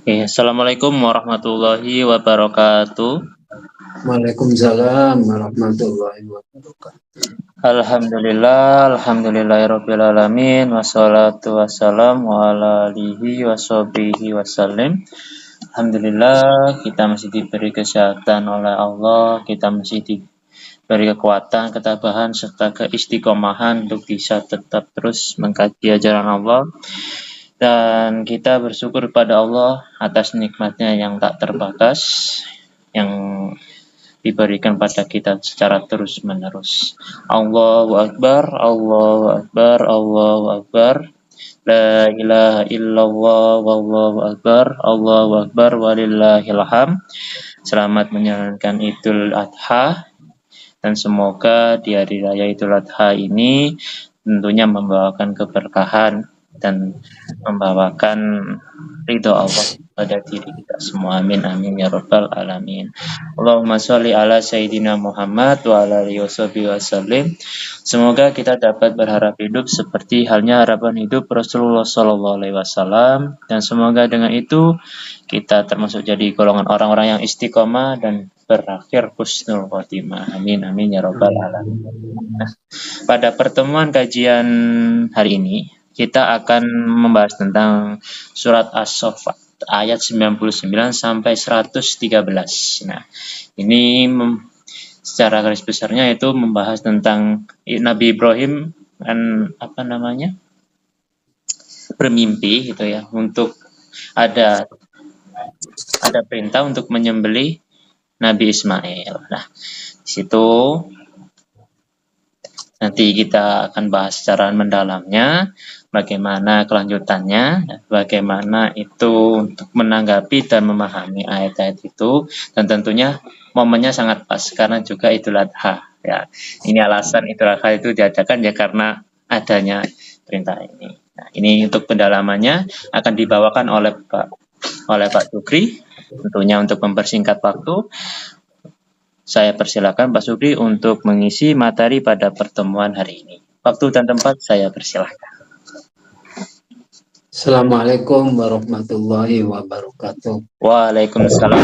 Oke, Assalamualaikum warahmatullahi wabarakatuh. Waalaikumsalam warahmatullahi wabarakatuh. Alhamdulillahirabbil alamin wassalatu wassalamu ala alihi washabihi wasallim. Alhamdulillah kita masih diberi kesehatan oleh Allah, kita masih diberi kekuatan, ketabahan serta keistiqomahan untuk bisa tetap terus mengkaji ajaran Allah. Dan kita bersyukur pada Allah atas nikmatnya yang tak terbatas, yang diberikan pada kita secara terus-menerus. Allahu Akbar, Allahu Akbar, Allahu Akbar. La ilaha illallah, wallahu akbar, Allahu akbar, walillahil hamd. Selamat menjalankan Idul Adha dan semoga di hari raya Idul Adha ini tentunya membawakan keberkahan dan membawakan ridho Allah pada diri kita semua. Amin amin ya rabbal alamin. Allahumma sholli ala sayyidina Muhammad wa ala alihi wasallim. Semoga kita dapat berharap hidup seperti halnya harapan hidup Rasulullah Shallallahu alaihi wasallam, dan semoga dengan itu kita termasuk jadi golongan orang-orang yang istiqomah dan berakhir husnul khotimah. Amin amin ya rabbal alamin. Pada pertemuan kajian hari ini, kita akan membahas tentang surat As-Saffat ayat 99 sampai 113. Nah, ini secara garis besarnya itu membahas tentang Nabi Ibrahim dan bermimpi gitu ya, untuk ada perintah untuk menyembelih Nabi Ismail. Nah, di situ nanti kita akan bahas secara mendalamnya, bagaimana kelanjutannya, bagaimana itu untuk menanggapi dan memahami ayat-ayat itu, dan tentunya momennya sangat pas karena juga Idul Adha. Ya, ini alasan Idul Adha itu diadakan ya karena adanya perintah ini. Nah, ini untuk pendalamannya akan dibawakan oleh Pak Sukri, tentunya untuk mempersingkat waktu. Saya persilakan Pak Sukri untuk mengisi materi pada pertemuan hari ini. Waktu dan tempat saya persilahkan. Assalamualaikum warahmatullahi wabarakatuh. Waalaikumsalam.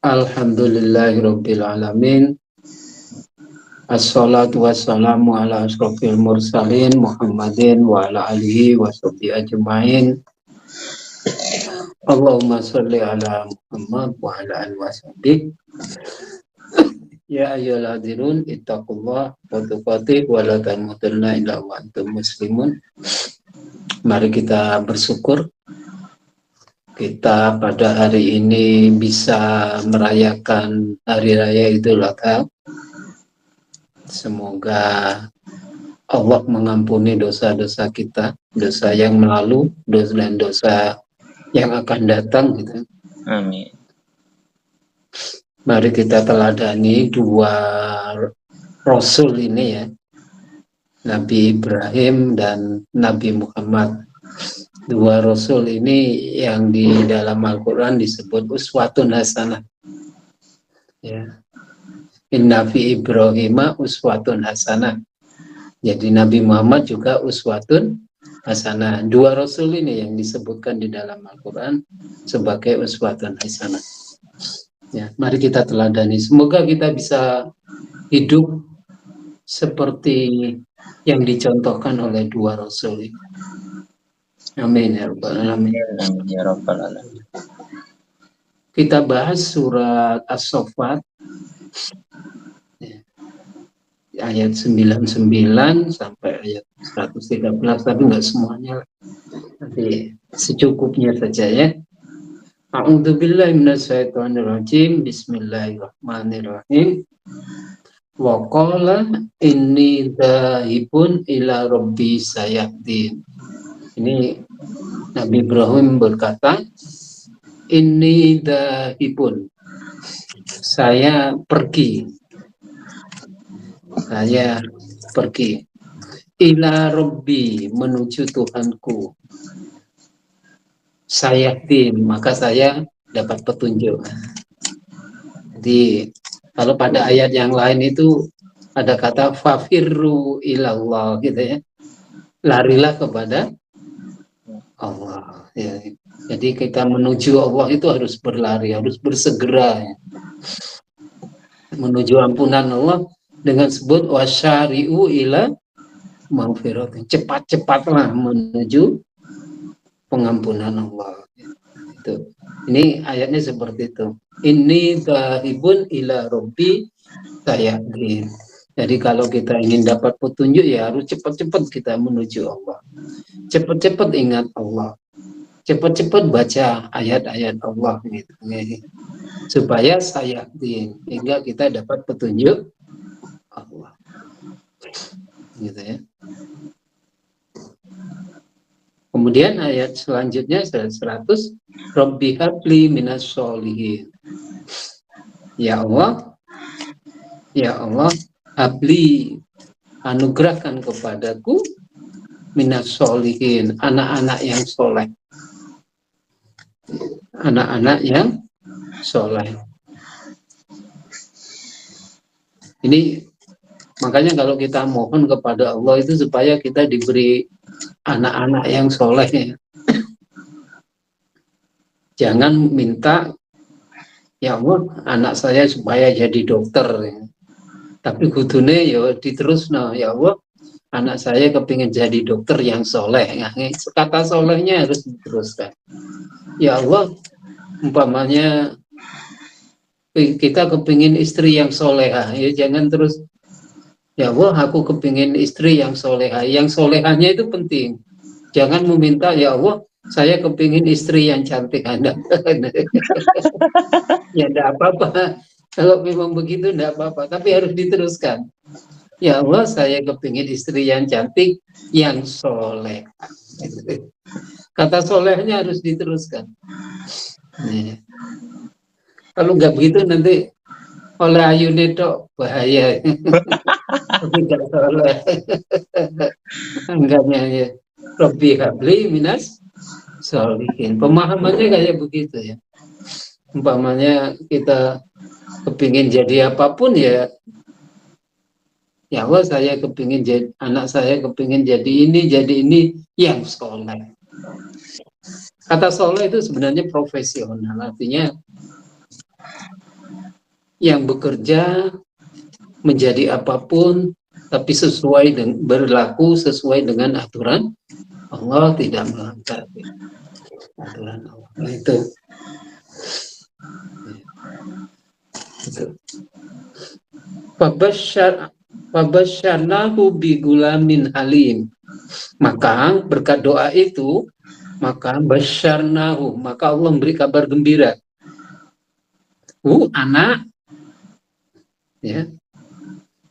Alhamdulillahirabbil alamin. Assalatu wassalamu ala asrofil mursalin Muhammadin wa ala alihi wa sahbihi ajma'in. Allahumma sholli ala Muhammad wa ala alihi wa sahbihi. Ya ayyuhal hadirun ittaqullah wa tuqatih wa la tamutunna illa wa antum muslimun. Mari kita bersyukur kita pada hari ini bisa merayakan hari raya Idul Adha. Semoga Allah mengampuni dosa-dosa kita, dosa yang lalu, dosa dan dosa yang akan datang gitu. Amin. Mari kita teladani dua Rasul ini ya, Nabi Ibrahim dan Nabi Muhammad. Dua Rasul ini yang di dalam Al-Quran disebut uswatun hasanah. Ya. Inna fi Ibrahim uswatun hasanah. Jadi Nabi Muhammad juga uswatun hasanah. Dua Rasul ini yang disebutkan di dalam Al-Quran sebagai uswatun hasanah. Ya, mari kita teladani. Semoga kita bisa hidup seperti yang dicontohkan oleh dua Rasul ini. Amin ya rabbal alamin. Amin ya rabbal alamin. Kita bahas surat As-Saffat ayat 99 sampai ayat 113, tapi nggak semuanya, nanti secukupnya saja ya. A'udzubillahi minasyaitonirrajim. Bismillahirrahmanirrahim. Wa qala inni dzahibun ila rabbi sayahdin. Ini Nabi Ibrahim berkata, inni dzahibun, saya pergi ila rabbi, menuju Tuhanku, sayahdin, maka saya dapat petunjuk. Jadi kalau pada ayat yang lain itu ada kata fafirru ilallah gitu ya, larilah kepada Allah. Ya. Jadi kita menuju Allah itu harus berlari, harus bersegera ya. Menuju ampunan Allah dengan sebut wasyari'u ila maghfirah. Cepat-cepatlah menuju pengampunan Allah. Itu. Ini ayatnya seperti itu. Ini dhahibun ila rabbi sayadin. Jadi kalau kita ingin dapat petunjuk ya harus cepat-cepat kita menuju Allah. Cepat-cepat ingat Allah. Cepat-cepat baca ayat-ayat Allah gitu. Supaya sayadin, hingga kita dapat petunjuk Allah. Gitu ya. Kemudian ayat selanjutnya 100, Rabbi habli minas sholihin. Ya Allah, habli, anugerahkan kepadaku minas sholihin, anak-anak yang soleh. Anak-anak yang soleh. Ini makanya kalau kita mohon kepada Allah itu supaya kita diberi anak-anak yang soleh ya. Jangan minta ya Allah anak saya supaya jadi dokter ya. Tapi kudune ya diterusno ya Allah anak saya kepingin jadi dokter yang soleh ya. Kata solehnya harus diteruskan. Ya Allah umpamanya kita kepingin istri yang soleha ya jangan terus ya Allah aku kepingin istri yang soleha. Yang solehanya itu penting. Jangan meminta ya Allah saya kepingin istri yang cantik Anda. Ya tidak apa-apa. Kalau memang begitu tidak apa-apa. Tapi harus diteruskan. Ya Allah saya kepingin istri yang cantik, yang soleh. Kata solehnya harus diteruskan. Ya. Kalau nggak begitu nanti oleh ayu netok bahaya. Tidak soleh. Enggaknya ya. Rabbi habli minas sholihin. Pemahamannya kayak begitu ya. Umpamanya kita kepingin jadi apapun ya Allah saya kepingin jadi anak saya kepingin jadi ini yang soleh. Kata soleh itu sebenarnya profesional, artinya yang bekerja menjadi apapun tapi sesuai dengan berlaku sesuai dengan aturan Allah, tidak melanggar aturan Allah. Nah, itu. Fabasyarnahu bigulamin halim. Maka berkat doa itu, maka basyarnahu, maka Allah memberi kabar gembira. Anak, ya,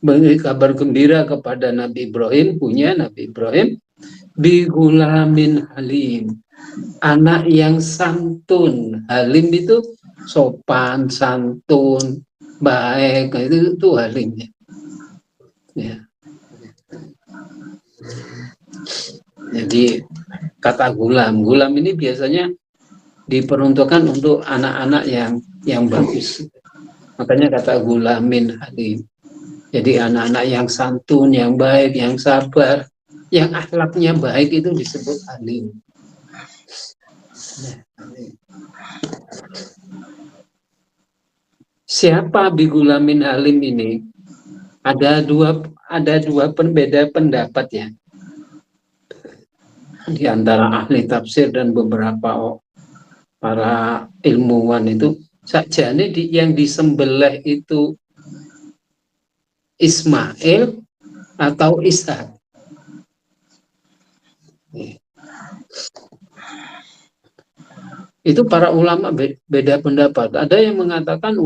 beri kabar gembira kepada Nabi Ibrahim, punya Nabi Ibrahim, bigulamin halim. Anak yang santun. Halim itu sopan, santun, baik, itu halimnya. Ya. Jadi kata gulam ini biasanya diperuntukkan untuk anak-anak yang bagus. Makanya kata gulamin halim. Jadi anak-anak yang santun, yang baik, yang sabar, yang akhlaknya baik itu disebut halim. Siapa bigulamin halim ini? Ada dua berbeda pendapat ya di antara ahli tafsir dan beberapa para ilmuwan itu. Sakjane yang disembelih itu Ismail atau Ishak. Itu para ulama beda pendapat. Ada yang mengatakan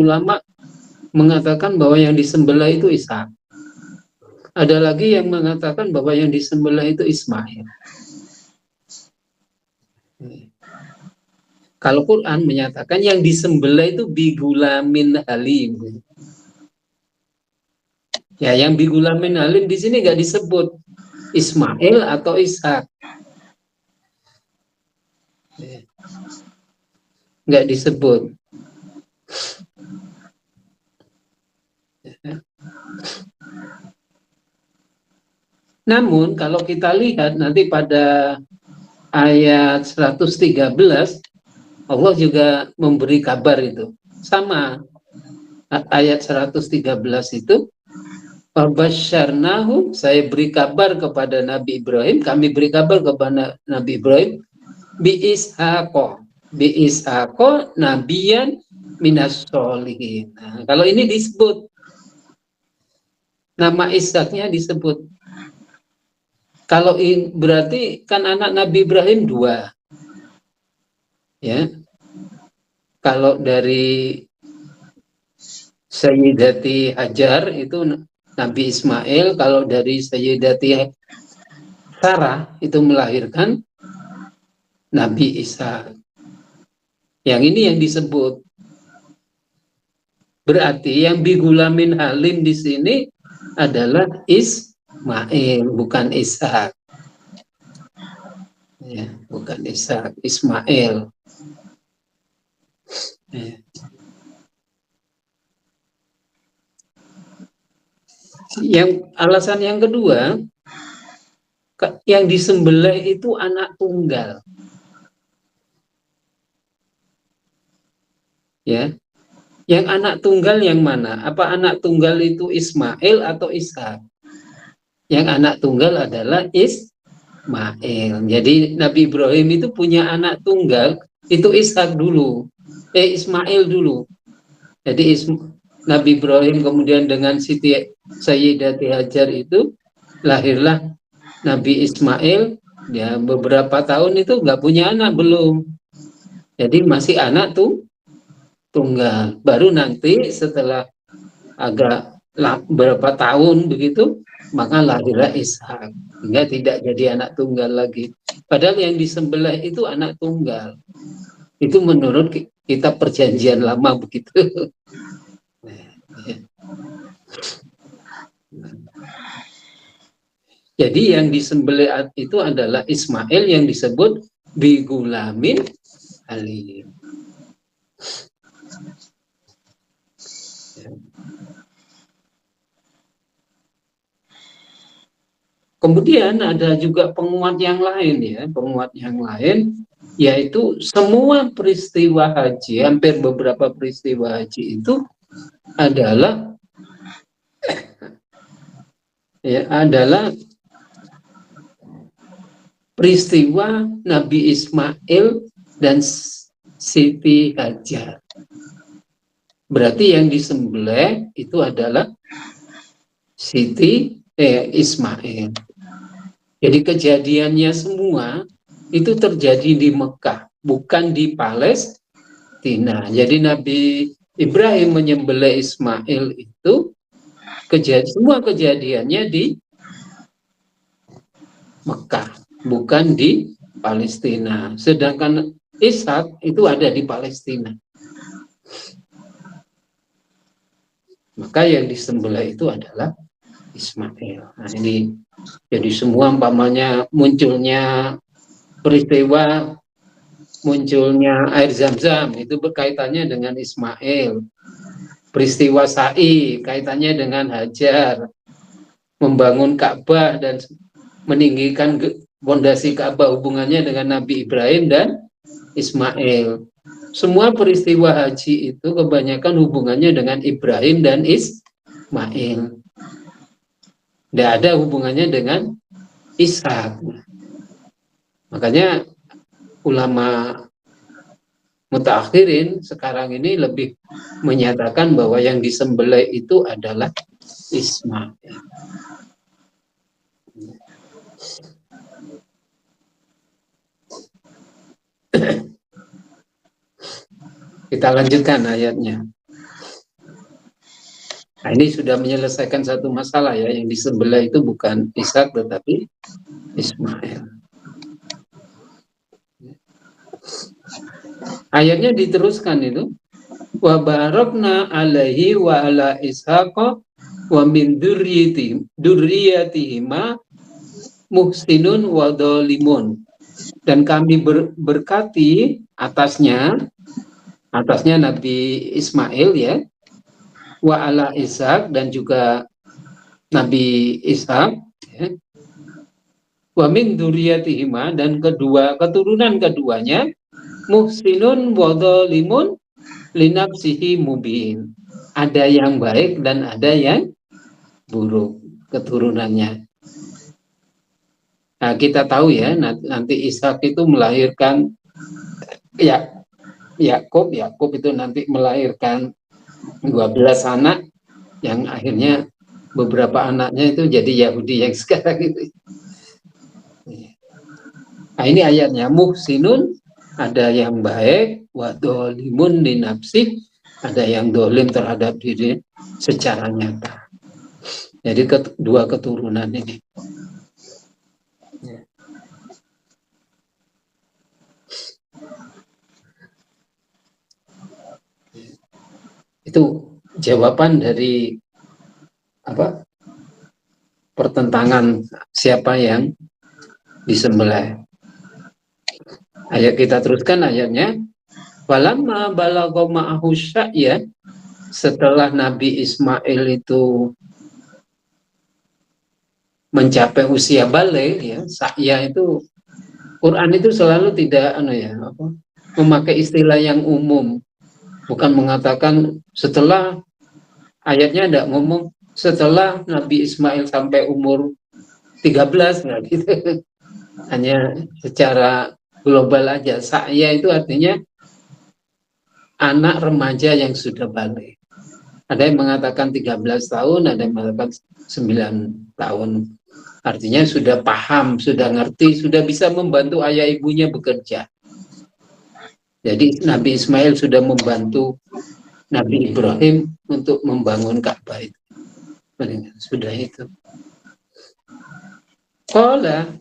bahwa yang disembelih itu Ishak. Ada lagi yang mengatakan bahwa yang disembelih itu Ismail. Kalau Quran menyatakan yang disembelih itu bigulamin halim. Ya, yang bigulamin halim di sini nggak disebut Ismail atau Ishak. Nggak disebut. Namun kalau kita lihat nanti pada ayat 113 Allah juga memberi kabar itu. Sama ayat 113 itu, Fabasyarnahu, saya beri kabar kepada Nabi Ibrahim, kami beri kabar kepada Nabi Ibrahim, bi ishaqo nabiyan minas solihin. Nah, kalau ini disebut, nama Ishaknya disebut. Kalau berarti kan anak Nabi Ibrahim 2. Ya. Kalau dari Sayyidati Hajar itu Nabi Ismail, kalau dari Sayyidati Sarah itu melahirkan Nabi Isa. Yang ini yang disebut. Berarti yang bigulamin halim di sini adalah Ismail, bukan Ishak. Ya, bukan Ishak, Ismail. Ya. Yang alasan yang kedua, yang disembelih itu anak tunggal. Ya. Yang anak tunggal yang mana? Apa anak tunggal itu Ismail atau Ishak? Yang anak tunggal adalah Ismail. Jadi Nabi Ibrahim itu punya anak tunggal, itu Ishak dulu. Ismail dulu. Jadi Nabi Ibrahim kemudian dengan Siti Sayyidati Hajar itu lahirlah Nabi Ismail. Ya, beberapa tahun itu nggak punya anak belum. Jadi masih anak tunggal. Baru nanti setelah agak berapa tahun begitu, maka lahirlah Ishak. Hingga tidak jadi anak tunggal lagi. Padahal yang disembelih itu anak tunggal. Itu menurut kita perjanjian lama begitu. Jadi yang disembelih itu adalah Ismail yang disebut bigulamin halim. Kemudian ada juga penguat yang lain ya, penguat yang lain yaitu semua peristiwa haji, hampir beberapa peristiwa haji itu adalah peristiwa Nabi Ismail dan Siti Hajar. Berarti yang disembelih itu adalah Ismail. Jadi kejadiannya semua itu terjadi di Mekah, bukan di Palestina. Jadi Nabi Ibrahim menyembelih Ismail itu semua kejadiannya di Mekah, bukan di Palestina. Sedangkan Ishak itu ada di Palestina. Maka yang disembelih itu adalah Ismail. Nah ini jadi semua umpamanya munculnya peristiwa munculnya air Zam-Zam itu berkaitannya dengan Ismail. Peristiwa Sa'i kaitannya dengan Hajar. Membangun Ka'bah dan meninggikan fondasi Ka'bah hubungannya dengan Nabi Ibrahim dan Ismail. Semua peristiwa haji itu kebanyakan hubungannya dengan Ibrahim dan Ismail. Tidak ada hubungannya dengan Ishak. Makanya ulama mutakhirin sekarang ini lebih menyatakan bahwa yang disembelih itu adalah Ismail. Kita lanjutkan ayatnya. Nah, ini sudah menyelesaikan satu masalah ya, yang disembelih itu bukan Ishak tetapi Ismail. Ayatnya diteruskan itu, wa barakna alaihi wa ala ishaqa wa min dzurriyyatihima muhsinun wa dzalimun. Dan kami berkati atasnya Nabi Ismail ya, wa ala Ishak dan juga Nabi Ishak ya, wa min dzurriyyatihima, dan keturunan keduanya, muhsinun wa dzalimun linafsihi mubin. Ada yang baik dan ada yang buruk keturunannya. Nah, kita tahu ya, nanti Ishak itu melahirkan Yakub itu nanti melahirkan 12 anak, yang akhirnya beberapa anaknya itu jadi Yahudi yang sekarang itu. Nah, ini ayatnya, muhsinun, ada yang baik, wa dzalimun li nafsih, ada yang dolim terhadap diri secara nyata. Jadi kedua keturunan ini. Itu jawaban dari pertentangan siapa yang disembelih. Ayat kita teruskan ayatnya. Walamma balagha ma'ahu sya'ya, setelah Nabi Ismail itu mencapai usia balik, ya, sa'ya itu Quran itu selalu tidak memakai istilah yang umum. Bukan mengatakan setelah, ayatnya tidak ngomong setelah Nabi Ismail sampai umur 13, nggak gitu. Hanya secara global aja. Sa'ya itu artinya anak remaja yang sudah balik. Ada yang mengatakan 13 tahun, ada yang mengatakan 9 tahun. Artinya sudah paham, sudah ngerti, sudah bisa membantu ayah ibunya bekerja. Jadi Nabi Ismail sudah membantu Nabi Ibrahim untuk membangun Ka'bah itu. Sudah itu. Qala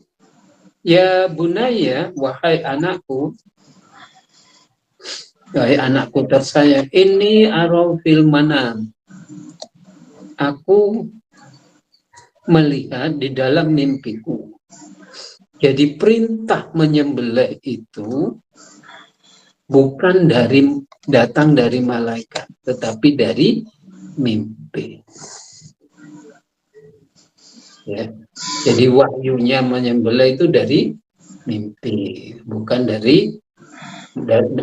ya bunayya, wahai anakku tersayang, ini arau fil manam, aku melihat di dalam mimpiku. Jadi perintah menyembelih itu bukan datang dari malaikat, tetapi dari mimpi. Ya. Jadi wahyunya menyembelih itu dari mimpi, bukan dari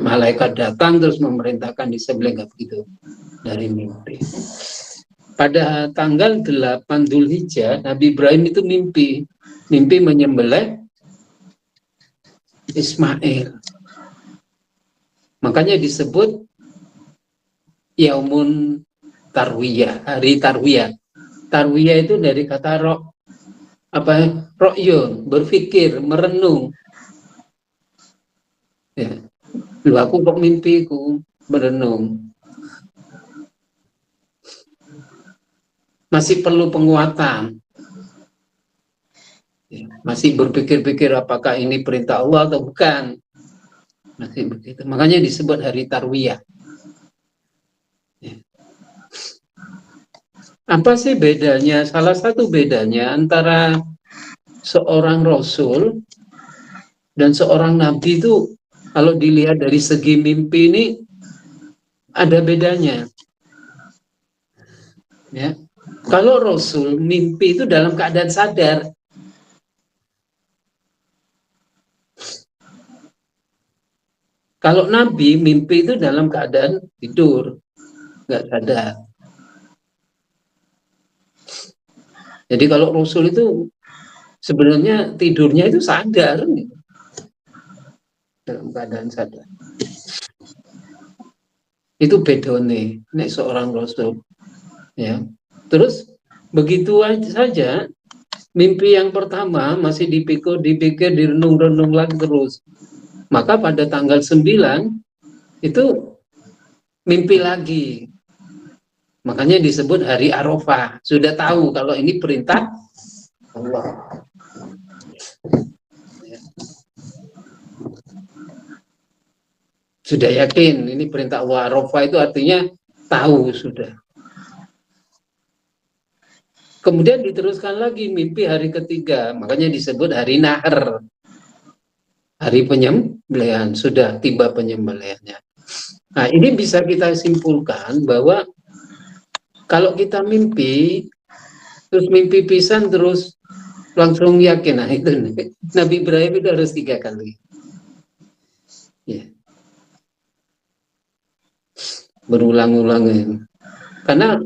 malaikat datang terus memerintahkan disembelih, nggak begitu, dari mimpi. Pada tanggal 8 Dzulhijjah, Nabi Ibrahim itu mimpi menyembelih Ismail. Makanya disebut Yaumun Tarwiyah, hari Tarwiyah. Tarwiyah itu dari kata ro'yun, berpikir, merenung. Ya. Lu aku kok mimpiku merenung. Masih perlu penguatan. Ya. Masih berpikir-pikir apakah ini perintah Allah atau bukan. Masih begitu. Makanya disebut hari Tarwiyah. Ya. Apa sih bedanya? Salah satu bedanya antara seorang Rasul dan seorang Nabi itu, kalau dilihat dari segi mimpi ini, ada bedanya. Ya. Kalau Rasul mimpi itu dalam keadaan sadar. Kalau Nabi mimpi itu dalam keadaan tidur, nggak sadar. Jadi kalau Rasul itu sebenarnya tidurnya itu sadar, dalam keadaan sadar. Itu bedone nek seorang Rasul. Ya. Terus begitu saja, mimpi yang pertama masih dipikir, direnung lagi terus. Maka pada tanggal 9 itu mimpi lagi. Makanya disebut hari Arafah. Sudah tahu kalau ini perintah Allah. Sudah yakin ini perintah Allah. Arafah itu artinya tahu sudah. Kemudian diteruskan lagi mimpi hari ketiga. Makanya disebut hari Nahar. Hari penyembelihan, sudah tiba penyembelihannya. Nah, ini bisa kita simpulkan bahwa kalau kita mimpi, terus mimpi pisan, terus langsung yakin. Nah itu Nabi Ibrahim itu harus 3 kali. Ya. Berulang-ulang ya. Karena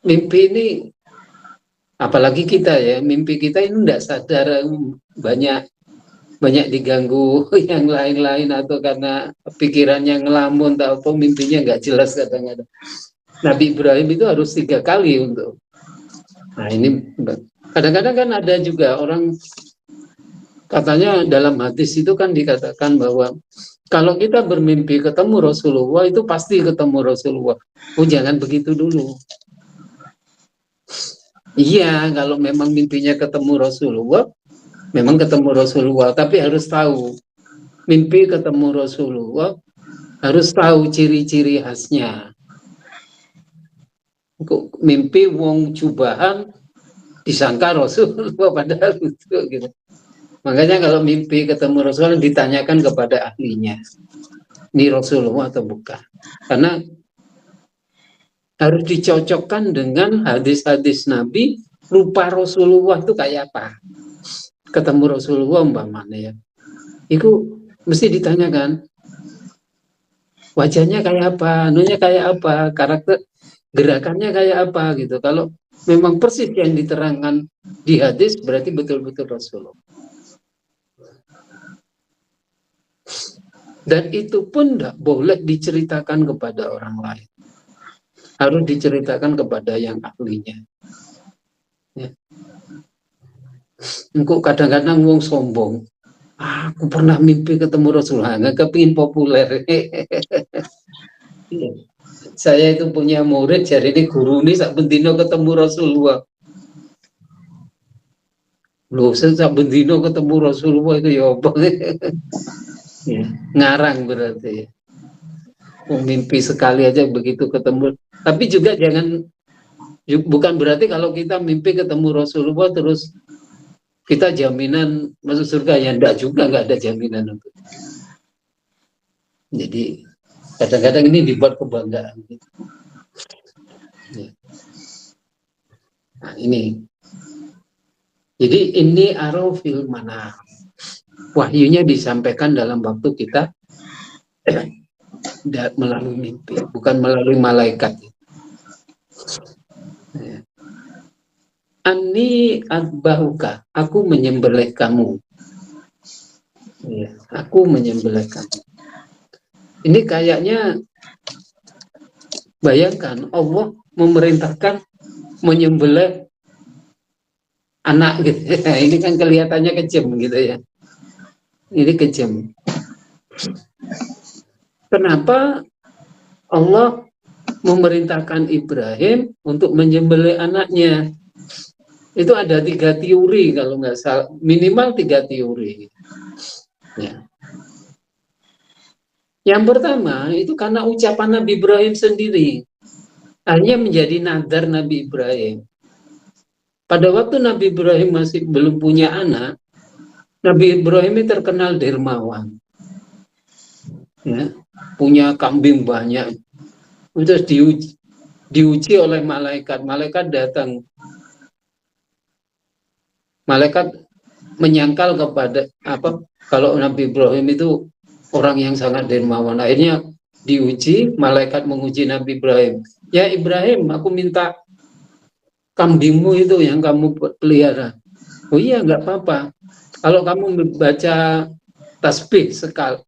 mimpi ini, apalagi kita ya, mimpi kita ini tidak sadar banyak diganggu yang lain-lain, atau karena pikirannya ngelamun atau mimpinya nggak jelas kadang-kadang. Nabi Ibrahim itu harus 3 kali untuk. Nah ini kadang-kadang kan ada juga orang katanya dalam hadis itu kan dikatakan bahwa kalau kita bermimpi ketemu Rasulullah itu pasti ketemu Rasulullah. Oh jangan begitu dulu. Iya, kalau memang mimpinya ketemu Rasulullah, memang ketemu Rasulullah, tapi harus tahu mimpi ketemu Rasulullah, harus tahu ciri-ciri khasnya. Mimpi wong cubahan disangka Rasulullah padahal itu gitu. Makanya kalau mimpi ketemu Rasulullah ditanyakan kepada ahlinya, ini Rasulullah atau bukan? Karena harus dicocokkan dengan hadis-hadis Nabi, rupa Rasulullah itu kayak apa. Ketemu Rasulullah umpamanya ya, itu mesti ditanyakan wajahnya kayak apa, anunya kayak apa, karakter gerakannya kayak apa gitu. Kalau memang persis yang diterangkan di hadis berarti betul-betul Rasulullah. Dan itu pun tidak boleh diceritakan kepada orang lain, harus diceritakan kepada yang ahlinya. Ya. Engkau kadang-kadang wong sombong, aku pernah mimpi ketemu Rasulullah, nggak kepingin populer. Saya itu punya murid, jadi ini guru ini sak bendino ketemu Rasulullah. Loh, sak bendino ketemu Rasulullah itu ya apa? Ya, ngarang berarti. Mimpi sekali aja begitu ketemu. Tapi juga jangan, bukan berarti kalau kita mimpi ketemu Rasulullah terus kita jaminan masuk surga, ya enggak juga, enggak ada jaminan untuk. Jadi kadang-kadang ini dibuat kebanggaan. Ya. Nah ini, jadi ini arafil manam. Wahyunya disampaikan dalam waktu kita melalui mimpi, bukan melalui malaikat. Ya. Ani adbahuka, aku menyembelih kamu. Ya, aku menyembelih kamu. Ini kayaknya, bayangkan Allah memerintahkan menyembelih anak gitu. Ini kan kelihatannya kejam gitu ya. Ini kejam. Kenapa Allah memerintahkan Ibrahim untuk menyembelih anaknya? Itu ada 3 teori kalau nggak salah, minimal 3 teori. Ya. Yang pertama itu karena ucapan Nabi Ibrahim sendiri, hanya menjadi nadar Nabi Ibrahim. Pada waktu Nabi Ibrahim masih belum punya anak, Nabi Ibrahim ini terkenal dermawan, ya, punya kambing banyak. Terus diuji oleh malaikat. Malaikat datang. Malaikat menyangkal kepada kalau Nabi Ibrahim itu orang yang sangat dermawan. Akhirnya diuji, malaikat menguji Nabi Ibrahim. Ya Ibrahim, aku minta kambingmu itu yang kamu pelihara. Oh iya, nggak apa-apa. Kalau kamu baca tasbih sekali,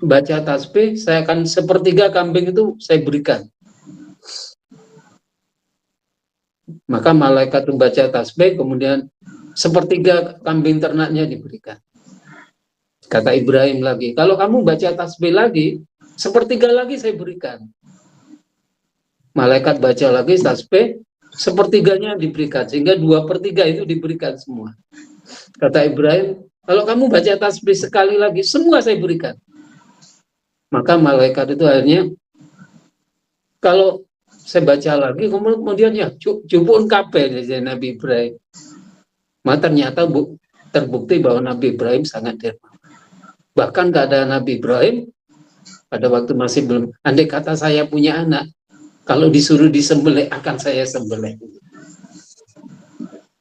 baca tasbih, saya akan 1/3 kambing itu saya berikan. Maka malaikat membaca tasbih, kemudian 1/3 kambing ternaknya diberikan. Kata Ibrahim lagi, kalau kamu baca tasbih lagi, 1/3 lagi saya berikan. Malaikat baca lagi tasbih, 1/3-nya diberikan, sehingga 2/3 itu diberikan semua. Kata Ibrahim, kalau kamu baca tasbih sekali lagi, semua saya berikan. Maka malaikat itu akhirnya, kalau saya baca lagi, kemudian ya jupun kabeh dari Nabi Ibrahim. Maka ternyata terbukti bahwa Nabi Ibrahim sangat dermawan. Bahkan keadaan Nabi Ibrahim pada waktu masih belum, andai kata saya punya anak, kalau disuruh disembelih akan saya sembelih.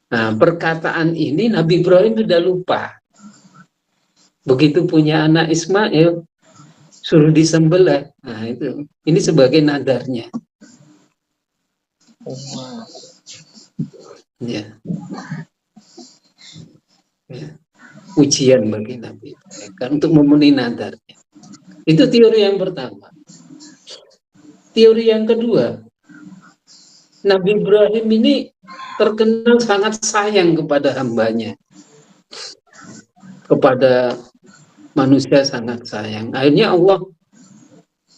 Nah, perkataan ini Nabi Ibrahim sudah lupa. Begitu punya anak Ismail, suruh disembelih. Nah, itu. Ini sebagai nadarnya. Ya. Ya. Ujian bagi Nabi Ibrahim kan, untuk memenuhi nadarnya. Itu teori yang pertama. Teori yang kedua, Nabi Ibrahim ini terkenal sangat sayang kepada hambanya, kepada manusia sangat sayang. Akhirnya Allah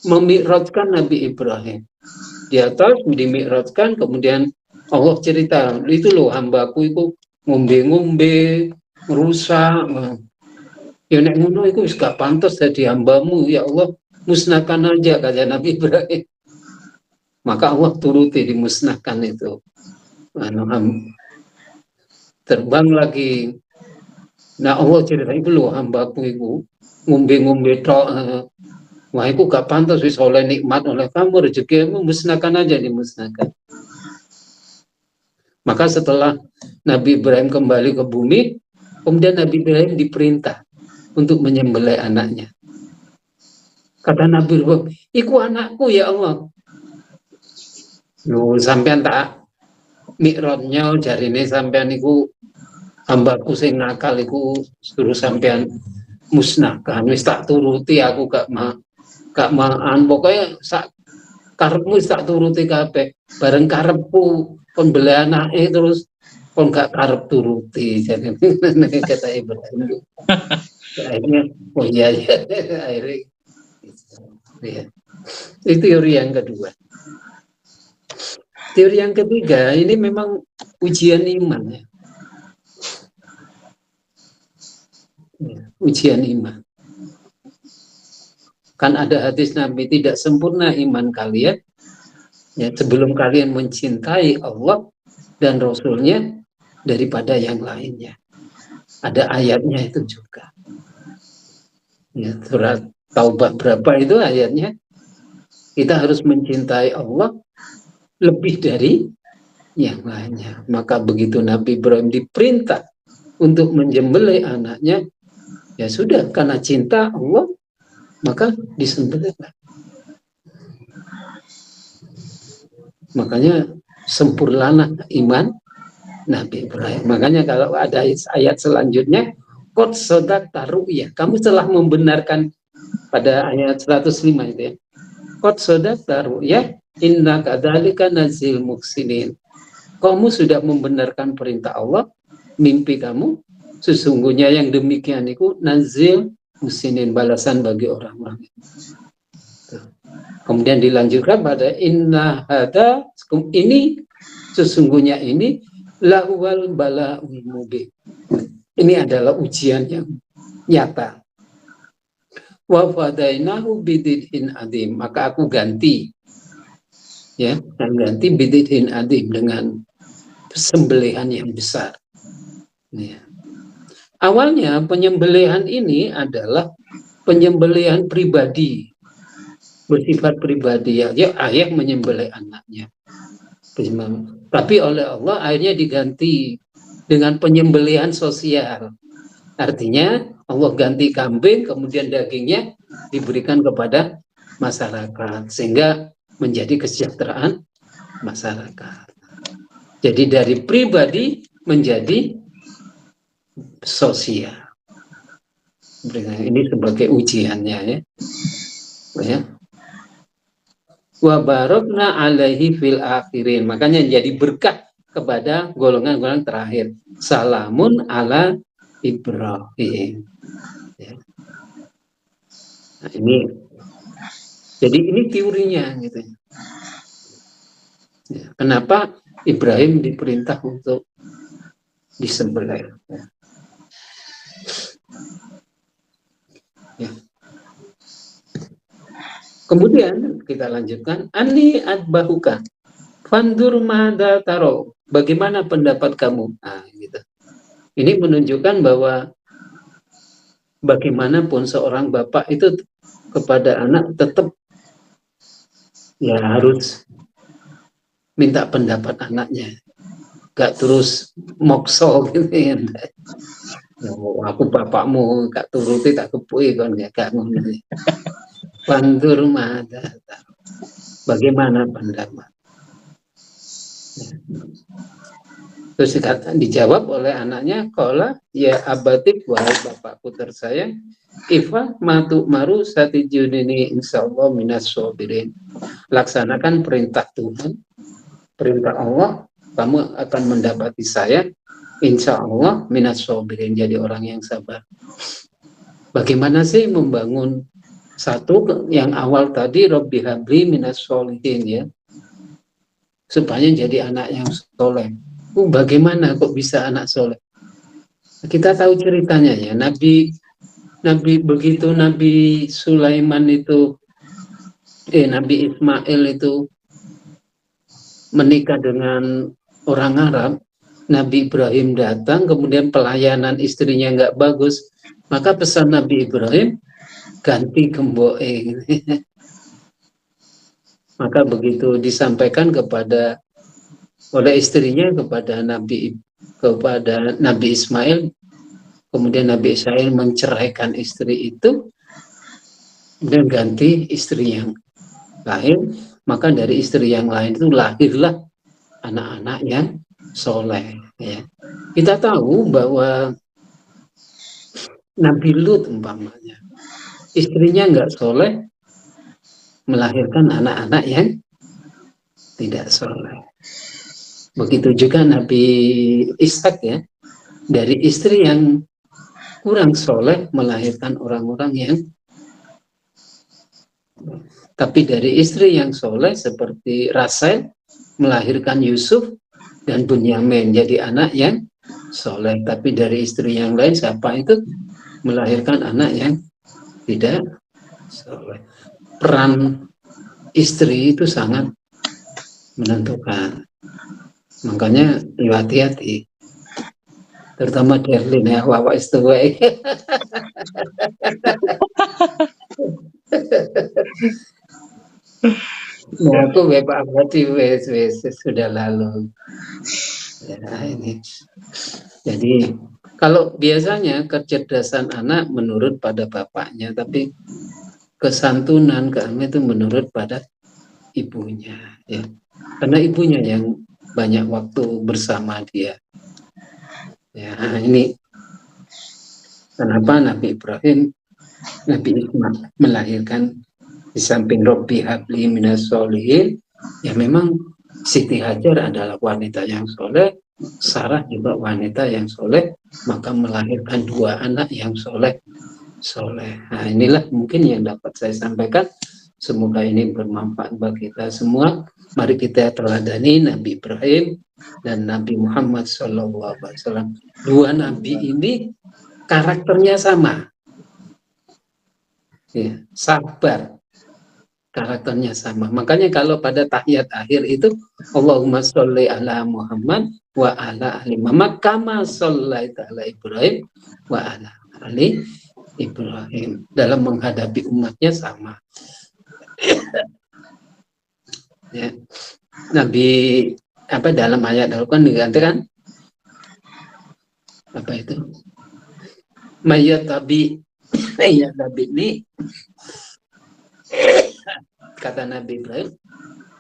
memi'rajkan Nabi Ibrahim. Di atas dimi'rajkan, kemudian Allah cerita, itu loh hambaku itu ngombe-ngombe, merusak. Ya nek ngono iku wis gak pantas dadi hambamu, ya Allah, musnahkan aja, kata Nabi Ibrahim. Maka Allah turuti, dimusnahkan itu. Terbang lagi. Nah Allah cerita, itu loh hambaku itu ngombe-ngombe tok. Wah itu gak pantas wis oleh nikmat oleh kamu, rezekimu musnahkan aja, dimusnahkan. Maka setelah Nabi Ibrahim kembali ke bumi, kemudian Nabi Ibrahim diperintah untuk menyembelih anaknya. Kata Nabi Ibrahim, iku anakku ya Allah. Lu sampean tak mikrotnya jarine sampean iku hambaku sing nakal iku suruh sampean musnahkan, wis tak turuti, aku gak maan, pokoknya sak karepmu wis tak turuti kabeh. Bareng karepku kon bela anake terus kon gak karep turuti. Jadi kata Ibrahim. Akhirnya oh iya ya, akhirnya ya. Itu teori yang kedua. Teori yang ketiga, ini memang ujian iman ya. Ujian iman. Kan ada hadis Nabi, tidak sempurna iman kalian ya, sebelum kalian mencintai Allah dan Rasulnya daripada yang lainnya. Ada ayatnya itu juga. Ya, surat Taubah berapa itu ayatnya? Kita harus mencintai Allah lebih dari yang lainnya. Maka begitu Nabi Ibrahim diperintah untuk menyembelih anaknya, ya sudah, karena cinta Allah maka disembelihlah. Makanya sempurnalah iman Nabi Ibrahim. Makanya kalau ada ayat selanjutnya, qad sadaqta ru'ya, kamu telah membenarkan, pada ayat 105 itu ya. Qad sadaqta ru'ya inna kadzalika nazil muhsinin. Kamu sudah membenarkan perintah Allah, mimpi kamu, sesungguhnya yang demikian itu nazil muhsinin, balasan bagi orang-orang. Kemudian dilanjutkan pada inna hada, ini sesungguhnya ini lahwal bala'ul mubin. Ini adalah ujian yang nyata. Wa fadainahu bididhin adim, maka aku ganti ya, dan ganti bididhin adim dengan sembelihan yang besar. Ya. Awalnya penyembelihan ini adalah penyembelihan pribadi, bersifat pribadi ya, ayah menyembelih anaknya. Tapi oleh Allah akhirnya diganti dengan penyembelihan sosial. Artinya Allah ganti kambing, kemudian dagingnya diberikan kepada masyarakat, sehingga menjadi kesejahteraan masyarakat. Jadi dari pribadi menjadi sosial. Ini sebagai ujiannya ya. Wa barakna alaihi fil akhirin, makanya jadi berkah kepada golongan-golongan terakhir. Salamun ala Ibrahim. Ya. Nah, jadi ini teorinya gitu. Ya. Kenapa Ibrahim diperintah untuk disembelih? Ya. Kemudian kita lanjutkan, ani adbahuka fandur mada taro, bagaimana pendapat kamu? Nah, gitu. Ini menunjukkan bahwa bagaimanapun seorang bapak itu kepada anak tetap ya harus minta pendapat anaknya. gak terus mokso gitu ya. Aku bapakmu gak turuti tak kepui kan gak ngono. Bantur mata. Bagaimana pendapat? Terus dijawab oleh anaknya, kola ya abatik wahai bapakku tersayang, Ifa matu maru satijun ini insya Allah minas sobirin. Laksanakan perintah Tuhan, perintah Allah, kamu akan mendapati saya, insya Allah minas sobirin, jadi orang yang sabar. Bagaimana sih membangun satu yang awal tadi, Rabbi habli minas solihin ya, supaya jadi anak yang soleh. Bagaimana kok bisa anak soleh? Kita tahu ceritanya ya, Nabi begitu Nabi Sulaiman itu, Nabi Ismail itu menikah dengan orang Arab, Nabi Ibrahim datang, kemudian pelayanan istrinya nggak bagus, maka pesan Nabi Ibrahim, ganti gemboe. Maka begitu disampaikan oleh istrinya kepada Nabi Ismail, kemudian Nabi Ismail menceraikan istri itu dan ganti istri yang lain, maka dari istri yang lain itu lahirlah anak-anak yang soleh ya. Kita tahu bahwa Nabi Lut umpamanya istrinya nggak soleh, melahirkan anak-anak yang tidak soleh. Begitu juga Nabi Ishak ya, dari istri yang kurang soleh melahirkan orang-orang yang, tapi dari istri yang soleh seperti Rasel melahirkan Yusuf dan Bunyamin jadi anak yang soleh. Tapi dari istri yang lain siapa itu melahirkan anak yang tidak soleh. Peran istri itu sangat menentukan. Makanya hati-hati. Terutama Derlin ya, wawa istuwe. Nah, aku bebas berarti wes sudah lalu. Ya, ini. Jadi kalau biasanya kecerdasan anak menurut pada bapaknya, tapi kesantunan kami itu menurut pada ibunya, ya. Karena ibunya yang banyak waktu bersama dia. Ya, ini kenapa Nabi Ibrahim, Nabi Ismail melahirkan di samping Rabbi habli minas solihin, ya memang Siti Hajar adalah wanita yang soleh, Sarah juga wanita yang soleh, maka melahirkan dua anak yang soleh. Nah, inilah mungkin yang dapat saya sampaikan. Semoga ini bermanfaat bagi kita semua. Mari kita teladani Nabi Ibrahim dan Nabi Muhammad SAW. Dua nabi ini karakternya sama, ya, sabar, karakternya sama. Makanya kalau pada tahiyat akhir itu Allahumma sholli ala Muhammad wa ala ali Muhammad kama shollaita ala Ibrahim wa ala ali Ibrahim. Dalam menghadapi umatnya sama. Ya. Nabi dalam ayat Al-Quran digantikan apa itu? Mayatabi ini kata Nabi Ibrahim,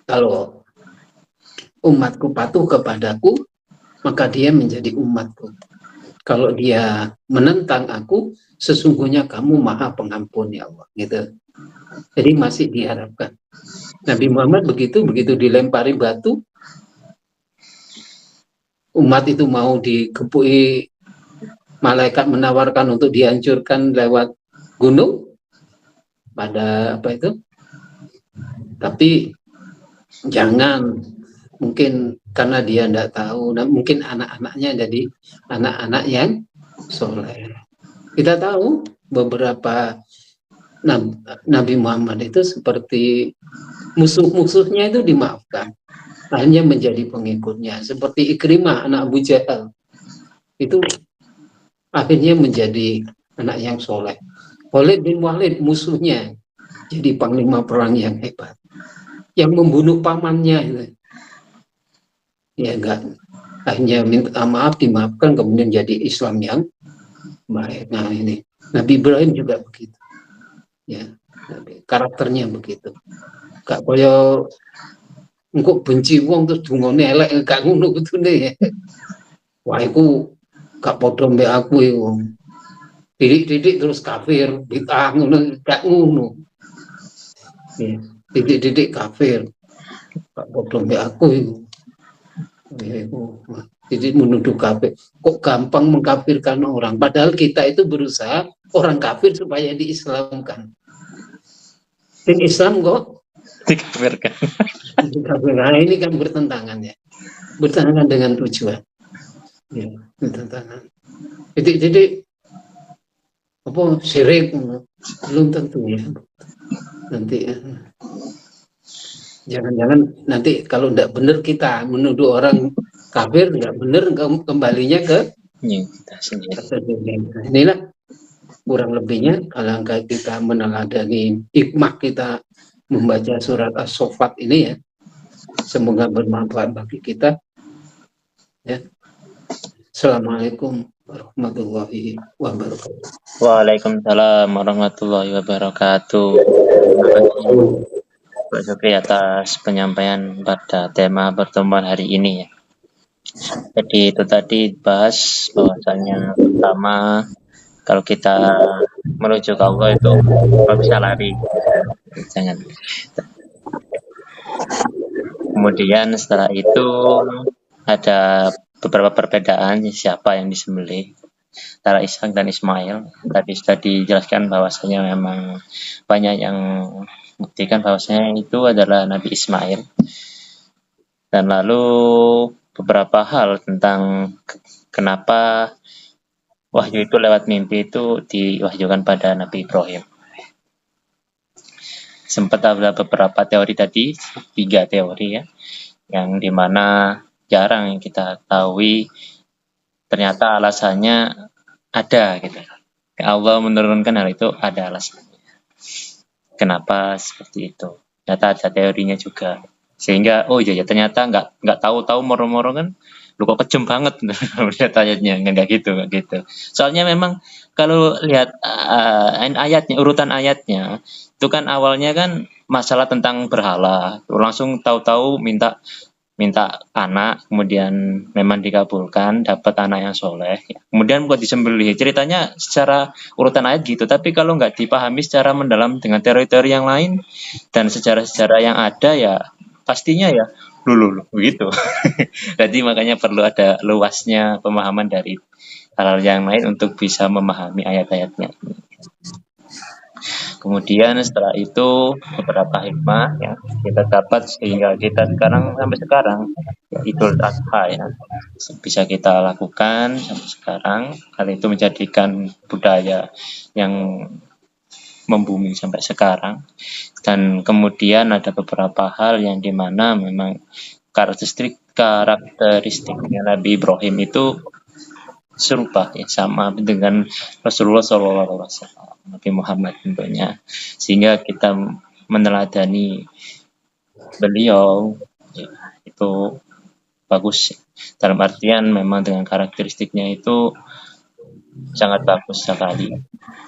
kalau umatku patuh kepadaku, maka dia menjadi umatku. Kalau dia menentang aku, sesungguhnya kamu maha pengampun ya Allah. Gitu. Jadi masih diharapkan. Nabi Muhammad begitu dilempari batu, umat itu mau dikepui, malaikat menawarkan untuk dihancurkan lewat gunung pada tapi jangan, mungkin karena dia tidak tahu, dan mungkin anak-anaknya jadi anak-anak yang soleh. Kita tahu beberapa Nabi Muhammad itu seperti musuh-musuhnya itu dimaafkan, hanya menjadi pengikutnya. Seperti Ikrimah anak Abu Jahal itu akhirnya menjadi anak yang soleh. Khalid bin Walid musuhnya jadi panglima perang yang hebat, yang membunuh pamannya itu. Ya enggak hanya minta maaf, dimaafkan, kemudian jadi Islam yang baik. Nah ini Nabi Ibrahim juga begitu, ya, karakternya begitu. Gak kaya engko benci wong terus dungane elek, gak ngono kudune ya. Wah iku gak padha mbek aku iku. Didik-didik terus kafir, bid'ah ngono, gak ngono. Ya, didik-didik kafir, gak padha mbek aku iku. Ya, iku. Jadi menuduh kafir, kok gampang mengkafirkan orang, padahal kita itu berusaha orang kafir supaya diislamkan. Tim Islam kok Dikafirkan. nah, ini kan bertentangan ya, bertentangan dengan tujuan. Ya, bertentangan. Jadi apa syirik belum tentu ya. Nanti jangan-jangan nanti kalau tidak benar kita menuduh orang kafir, nggak benar, kembalinya ke kita sendiri. Inilah kurang lebihnya kalau kita meneladani hikmah kita membaca surat As-Saffat ini ya. Semoga bermanfaat bagi kita. Ya. Assalamualaikum warahmatullahi wabarakatuh. Waalaikumsalam warahmatullahi wabarakatuh. Pak Syukri atas penyampaian pada tema pertemuan hari ini ya. Jadi itu tadi bahas bahwasanya pertama kalau kita menuju ke Allah itu nggak bisa lari, jangan. Kemudian setelah itu ada beberapa perbedaan siapa yang disembelih antara Ishak dan Ismail. Tadi sudah dijelaskan bahwasanya memang banyak yang buktikan bahwasanya itu adalah Nabi Ismail. Dan lalu beberapa hal tentang kenapa wahyu itu lewat mimpi itu diwahyukan pada Nabi Ibrahim. Sempat ada beberapa teori tadi, 3 teori ya, yang dimana jarang yang kita ketahui ternyata alasannya ada gitu. Allah menurunkan hal itu ada alasannya. Kenapa seperti itu? Ternyata ada teorinya juga. Sehingga iya ternyata nggak tahu-tahu moro-moro kan lu kok kejem banget lihat ayatnya nggak gitu. Soalnya memang kalau lihat ayatnya, urutan ayatnya itu kan awalnya kan masalah tentang berhala, langsung tahu-tahu minta anak, kemudian memang dikabulkan, dapat anak yang soleh, kemudian buat disembelih. Ceritanya secara urutan ayat gitu, tapi kalau nggak dipahami secara mendalam dengan teori-teori yang lain dan sejarah-sejarah yang ada ya pastinya ya lulu begitu. Jadi makanya perlu ada luasnya pemahaman dari hal-hal yang lain untuk bisa memahami ayat-ayatnya. Kemudian setelah itu beberapa hikmah yang kita dapat sehingga kita sampai sekarang Idul Adha ya bisa kita lakukan sampai sekarang. Hal itu menjadikan budaya yang membumi sampai sekarang. Dan kemudian ada beberapa hal yang dimana memang karakteristiknya Nabi Ibrahim itu serupa ya, sama dengan Rasulullah SAW, Nabi Muhammad tentunya, sehingga kita meneladani beliau ya, itu bagus dalam artian memang dengan karakteristiknya itu sangat bagus sekali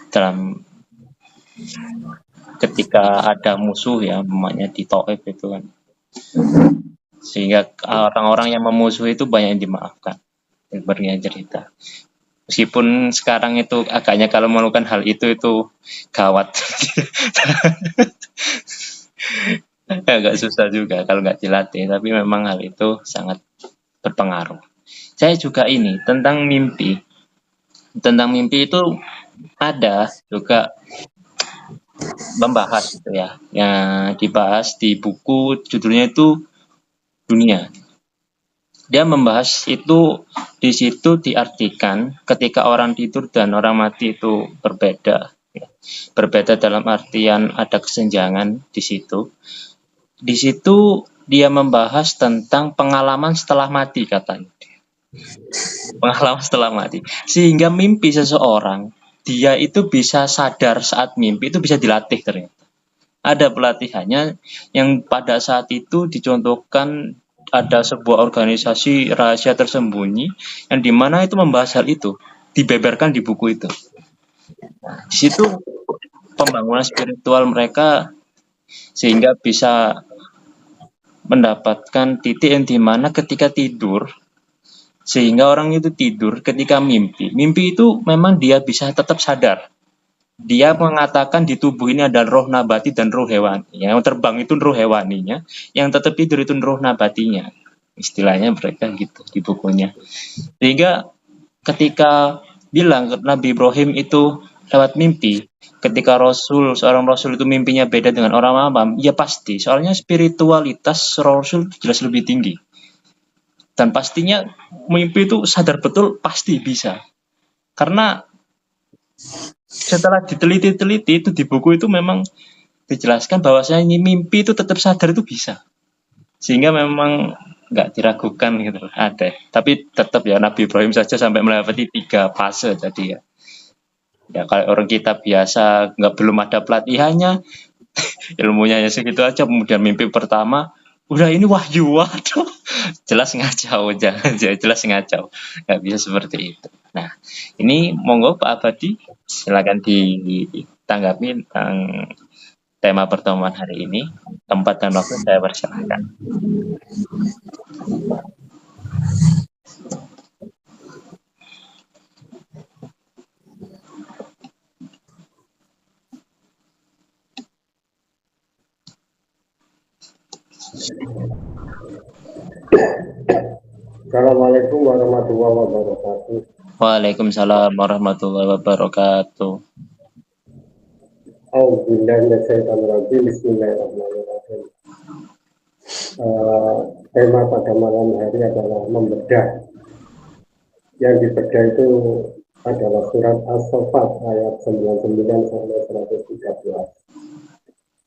dalam ketika ada musuh ya, namanya di Taif itu kan, sehingga orang-orang yang memusuhi itu banyak yang dimaafkan. Bernya cerita. Meskipun sekarang itu agaknya kalau melakukan hal itu gawat. Agak susah juga kalau nggak dilatih, tapi memang hal itu sangat berpengaruh. Saya juga ini tentang mimpi. Tentang mimpi itu ada juga membahas gitu ya. Yang dibahas di buku judulnya itu Dunia. Dia membahas itu, di situ diartikan ketika orang tidur dan orang mati itu berbeda. Berbeda dalam artian ada kesenjangan di situ. Di situ dia membahas tentang pengalaman setelah mati katanya. Pengalaman setelah mati. Sehingga mimpi seseorang, dia itu bisa sadar saat mimpi itu bisa dilatih ternyata. Ada pelatihannya yang pada saat itu dicontohkan ada sebuah organisasi rahasia tersembunyi yang dimana itu membahas hal itu, dibeberkan di buku itu. Nah, di situ pembangunan spiritual mereka sehingga bisa mendapatkan titik yang dimana ketika tidur, sehingga orang itu tidur ketika mimpi. Mimpi itu memang dia bisa tetap sadar. Dia mengatakan di tubuh ini ada roh nabati dan roh hewani. Yang terbang itu roh hewaninya, yang tetap tidur itu roh nabatinya. Istilahnya mereka gitu di bukunya. Sehingga ketika bilang Nabi Ibrahim itu lewat mimpi, ketika seorang Rasul itu mimpinya beda dengan orang awam, ya pasti. Soalnya spiritualitas Rasul jelas lebih tinggi. Dan pastinya mimpi itu sadar betul pasti bisa. Karena setelah diteliti-teliti itu di buku itu memang dijelaskan bahwasanya mimpi itu tetap sadar itu bisa. Sehingga memang nggak diragukan gitu ada. Tapi tetap ya Nabi Ibrahim saja sampai melewati 3 fase tadi ya. Ya kalau orang kita biasa belum ada pelatihannya, ilmunya ya segitu aja, kemudian mimpi pertama udah ini wahyu, waduh, jelas ngacau, jelas ngacau, nggak bisa seperti itu. Nah, ini monggo Pak Abadi, silakan ditanggapi tentang tema pertemuan hari ini. Tempat dan waktu saya persilahkan. Assalamualaikum warahmatullahi wabarakatuh. Waalaikumsalam warahmatullahi wabarakatuh. Bismillahirrahmanirrahim. Tema pada malam hari adalah membedah. Yang dibedah itu adalah surat As-Saffat ayat 99 sampai 113.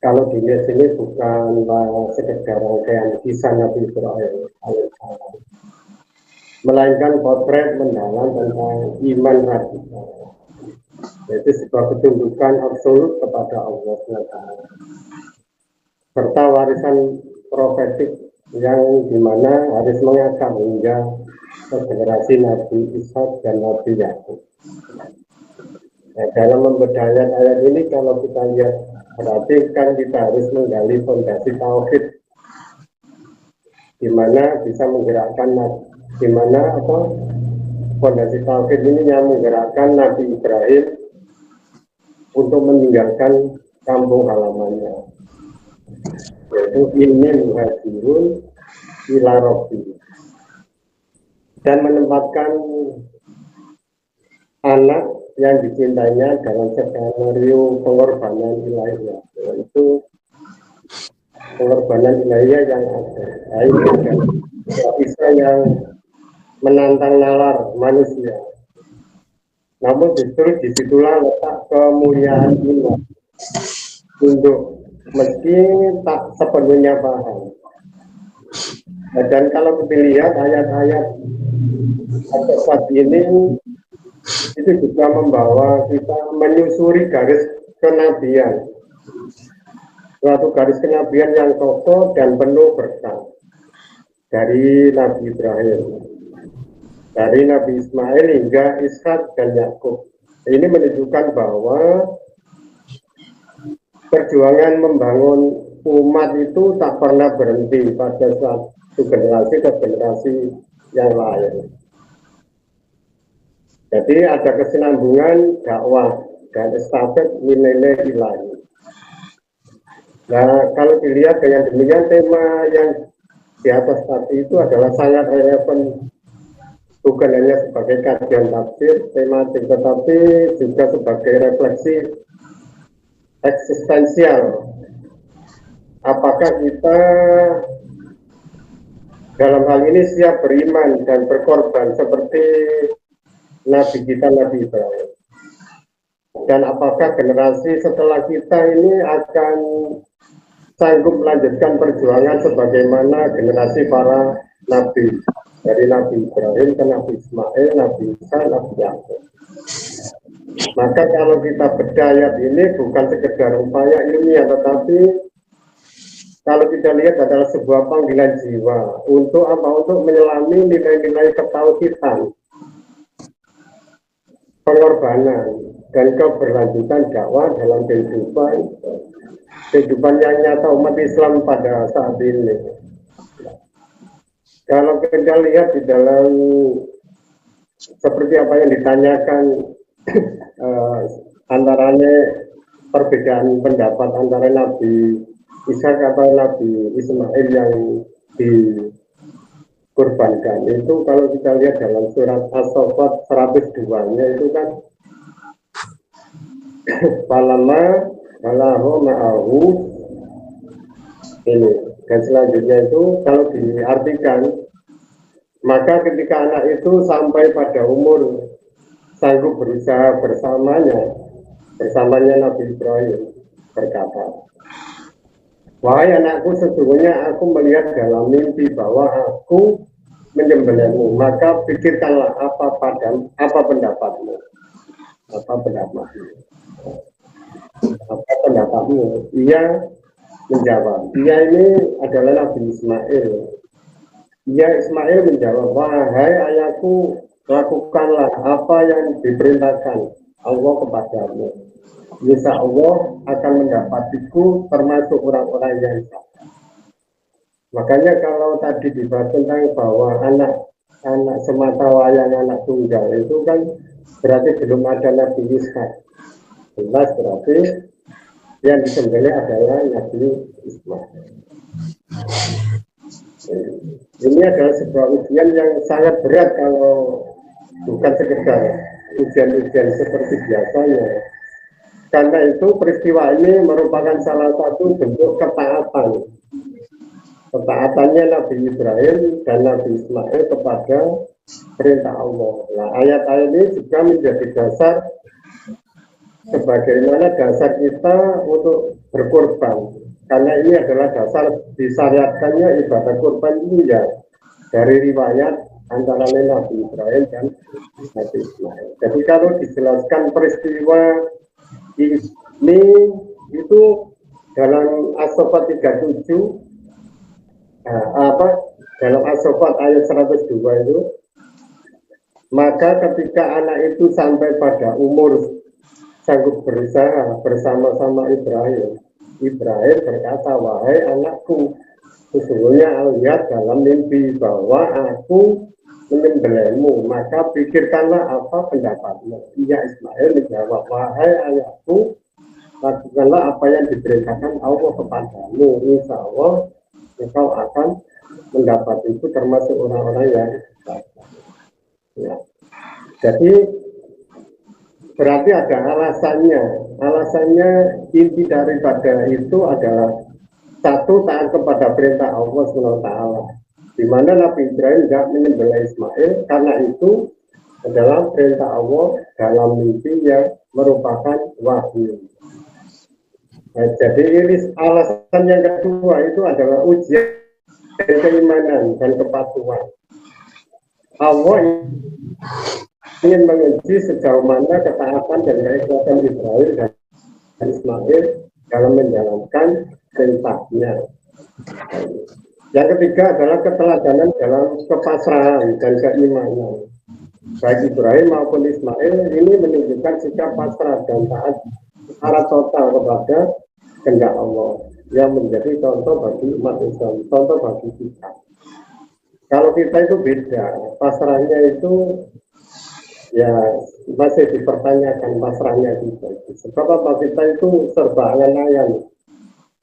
Kalau dilihat sini bukan sekedar rangkaian kisah Nabi Ibrahim alaihissalam, melainkan potret mendalam tentang iman radikal, yaitu sebuah ketundukan absolut kepada Allah SWT, serta warisan profetik yang dimana harus mengakar hingga ke generasi Nabi Ishak dan Nabi Yakub. Nah, dalam membedah ayat ini kalau kita lihat berarti kan kita harus menggali fondasi tauhid, di mana bisa menggerakkan, di mana fondasi tauhid ini yang menggerakkan Nabi Ibrahim untuk meninggalkan kampung halamannya, yaitu inni muhajirun ila rabbi, dan menempatkan anak yang dicintainya dalam skenario pengorbanan ilahiyah, yaitu pengorbanan ilahiyah yang ada. Nah, ini adalah kisah yang menantang nalar manusia. Namun justru disitulah letak kemuliaan iman untuk meski tak sepenuhnya paham. Dan kalau kita lihat ayat-ayat saat ini itu juga membawa kita menyusuri garis kenabian, suatu garis kenabian yang kokoh dan penuh berkah dari Nabi Ibrahim, dari Nabi Ismail hingga Ishak dan Yakub. Ini menunjukkan bahwa perjuangan membangun umat itu tak pernah berhenti pada satu generasi ke generasi yang lain. Jadi ada kesinambungan dakwah dan estafet nilai ilahi. Nah, kalau dilihat dengan demikian, tema yang di atas tadi itu adalah sangat relevan, bukan hanya sebagai kajian tafsir tematik, tetapi juga sebagai refleksi eksistensial. Apakah kita dalam hal ini siap beriman dan berkorban seperti Nabi kita, Nabi Ibrahim? Dan apakah generasi setelah kita ini akan sanggup melanjutkan perjuangan sebagaimana generasi para Nabi, dari Nabi Ibrahim ke Nabi Ismail, Nabi Isa, Nabi Yakub? Maka kalau kita bedah ayat ini bukan sekedar upaya ilmiah, tetapi kalau kita lihat adalah sebuah panggilan jiwa untuk apa? Untuk menyelami nilai-nilai ketauhidan, pengorbanan dan keberlanjutan dakwah dalam kehidupan yang nyata umat Islam pada saat ini. Kalau kita lihat di dalam seperti apa yang ditanyakan antaranya perbedaan pendapat antara Nabi Ishak atau Nabi Ismail yang dikurbankan itu, kalau kita lihat dalam surat As-Saffat 102-nya itu kan palama malahu ma'ahu ini, dan selanjutnya itu kalau diartikan, maka ketika anak itu sampai pada umur sanggup berusaha bersamanya Nabi Ibrahim berkata, wahai anakku, sesungguhnya aku melihat dalam mimpi bahwa aku menyembelihmu, maka pikirkanlah apa pendapatmu. Apa pendapatmu? Ia menjawab, ia ini adalah Nabi Ismail. Ismail menjawab, wahai ayahku, lakukanlah apa yang diperintahkan Allah kepadamu. Insya Allah akan mendapatiku termasuk orang-orang yang sabar. Makanya kalau tadi dibahas tentang bahwa anak semata wayang, anak tunggal itu kan berarti belum ada Nabi Ishak. Jelas berarti yang disembelih adalah Nabi Ismail. Ini adalah sebuah ujian yang sangat berat, kalau bukan sekedar ujian-ujian seperti biasanya. Karena itu peristiwa ini merupakan salah satu bentuk ketaatan. Ketaatannya Nabi Ibrahim dan Nabi Ismail kepada perintah Allah. Nah, ayat-ayat ini juga menjadi dasar sebagaimana dasar kita untuk berkorban. Karena ini adalah dasar disyariatkannya ibadah kurban ini ya dari riwayat antara Nabi Ibrahim dan Nabi Ismail. Jadi kalau dijelaskan peristiwa ini itu dalam As-Saffat 37, dalam As-Saffat ayat 102 itu, maka ketika anak itu sampai pada umur sanggup berusaha bersama-sama Ibrahim berkata, wahai anakku, sesungguhnya aku lihat dalam mimpi bahwa aku menyembelihmu, maka pikirkanlah apa pendapatmu. Ia Ismail menjawab, wahai ayahku, lakukanlah apa yang diperintahkan Allah kepadamu. Insya Allah engkau akan mendapat itu termasuk orang-orang yang sabar. Ya. Jadi berarti ada alasannya. Alasannya inti daripada itu adalah satu, taat kepada perintah Allah SWT. Di mana Nabi Ibrahim tidak menyembelih Ismail karena itu adalah perintah Allah dalam mimpi yang merupakan wahyu. Nah, jadi ini alasan yang kedua itu adalah ujian keimanan dan kepatuhan. Allah ingin menguji sejauh mana ketaatan dan keikhlasan Ibrahim dan Ismail dalam menjalankan perintahnya. Yang ketiga adalah keteladanan dalam kepasrahan dan keimanan. Baik Ibrahim maupun Ismail ini menunjukkan sikap pasrah dan taat secara total kepada kehendak Allah yang menjadi contoh bagi umat Islam, contoh bagi kita. Kalau kita itu beda, pasrahnya itu ya masih dipertanyakan pasrahnya kita. Sebab apa, kita itu serba angan-angan.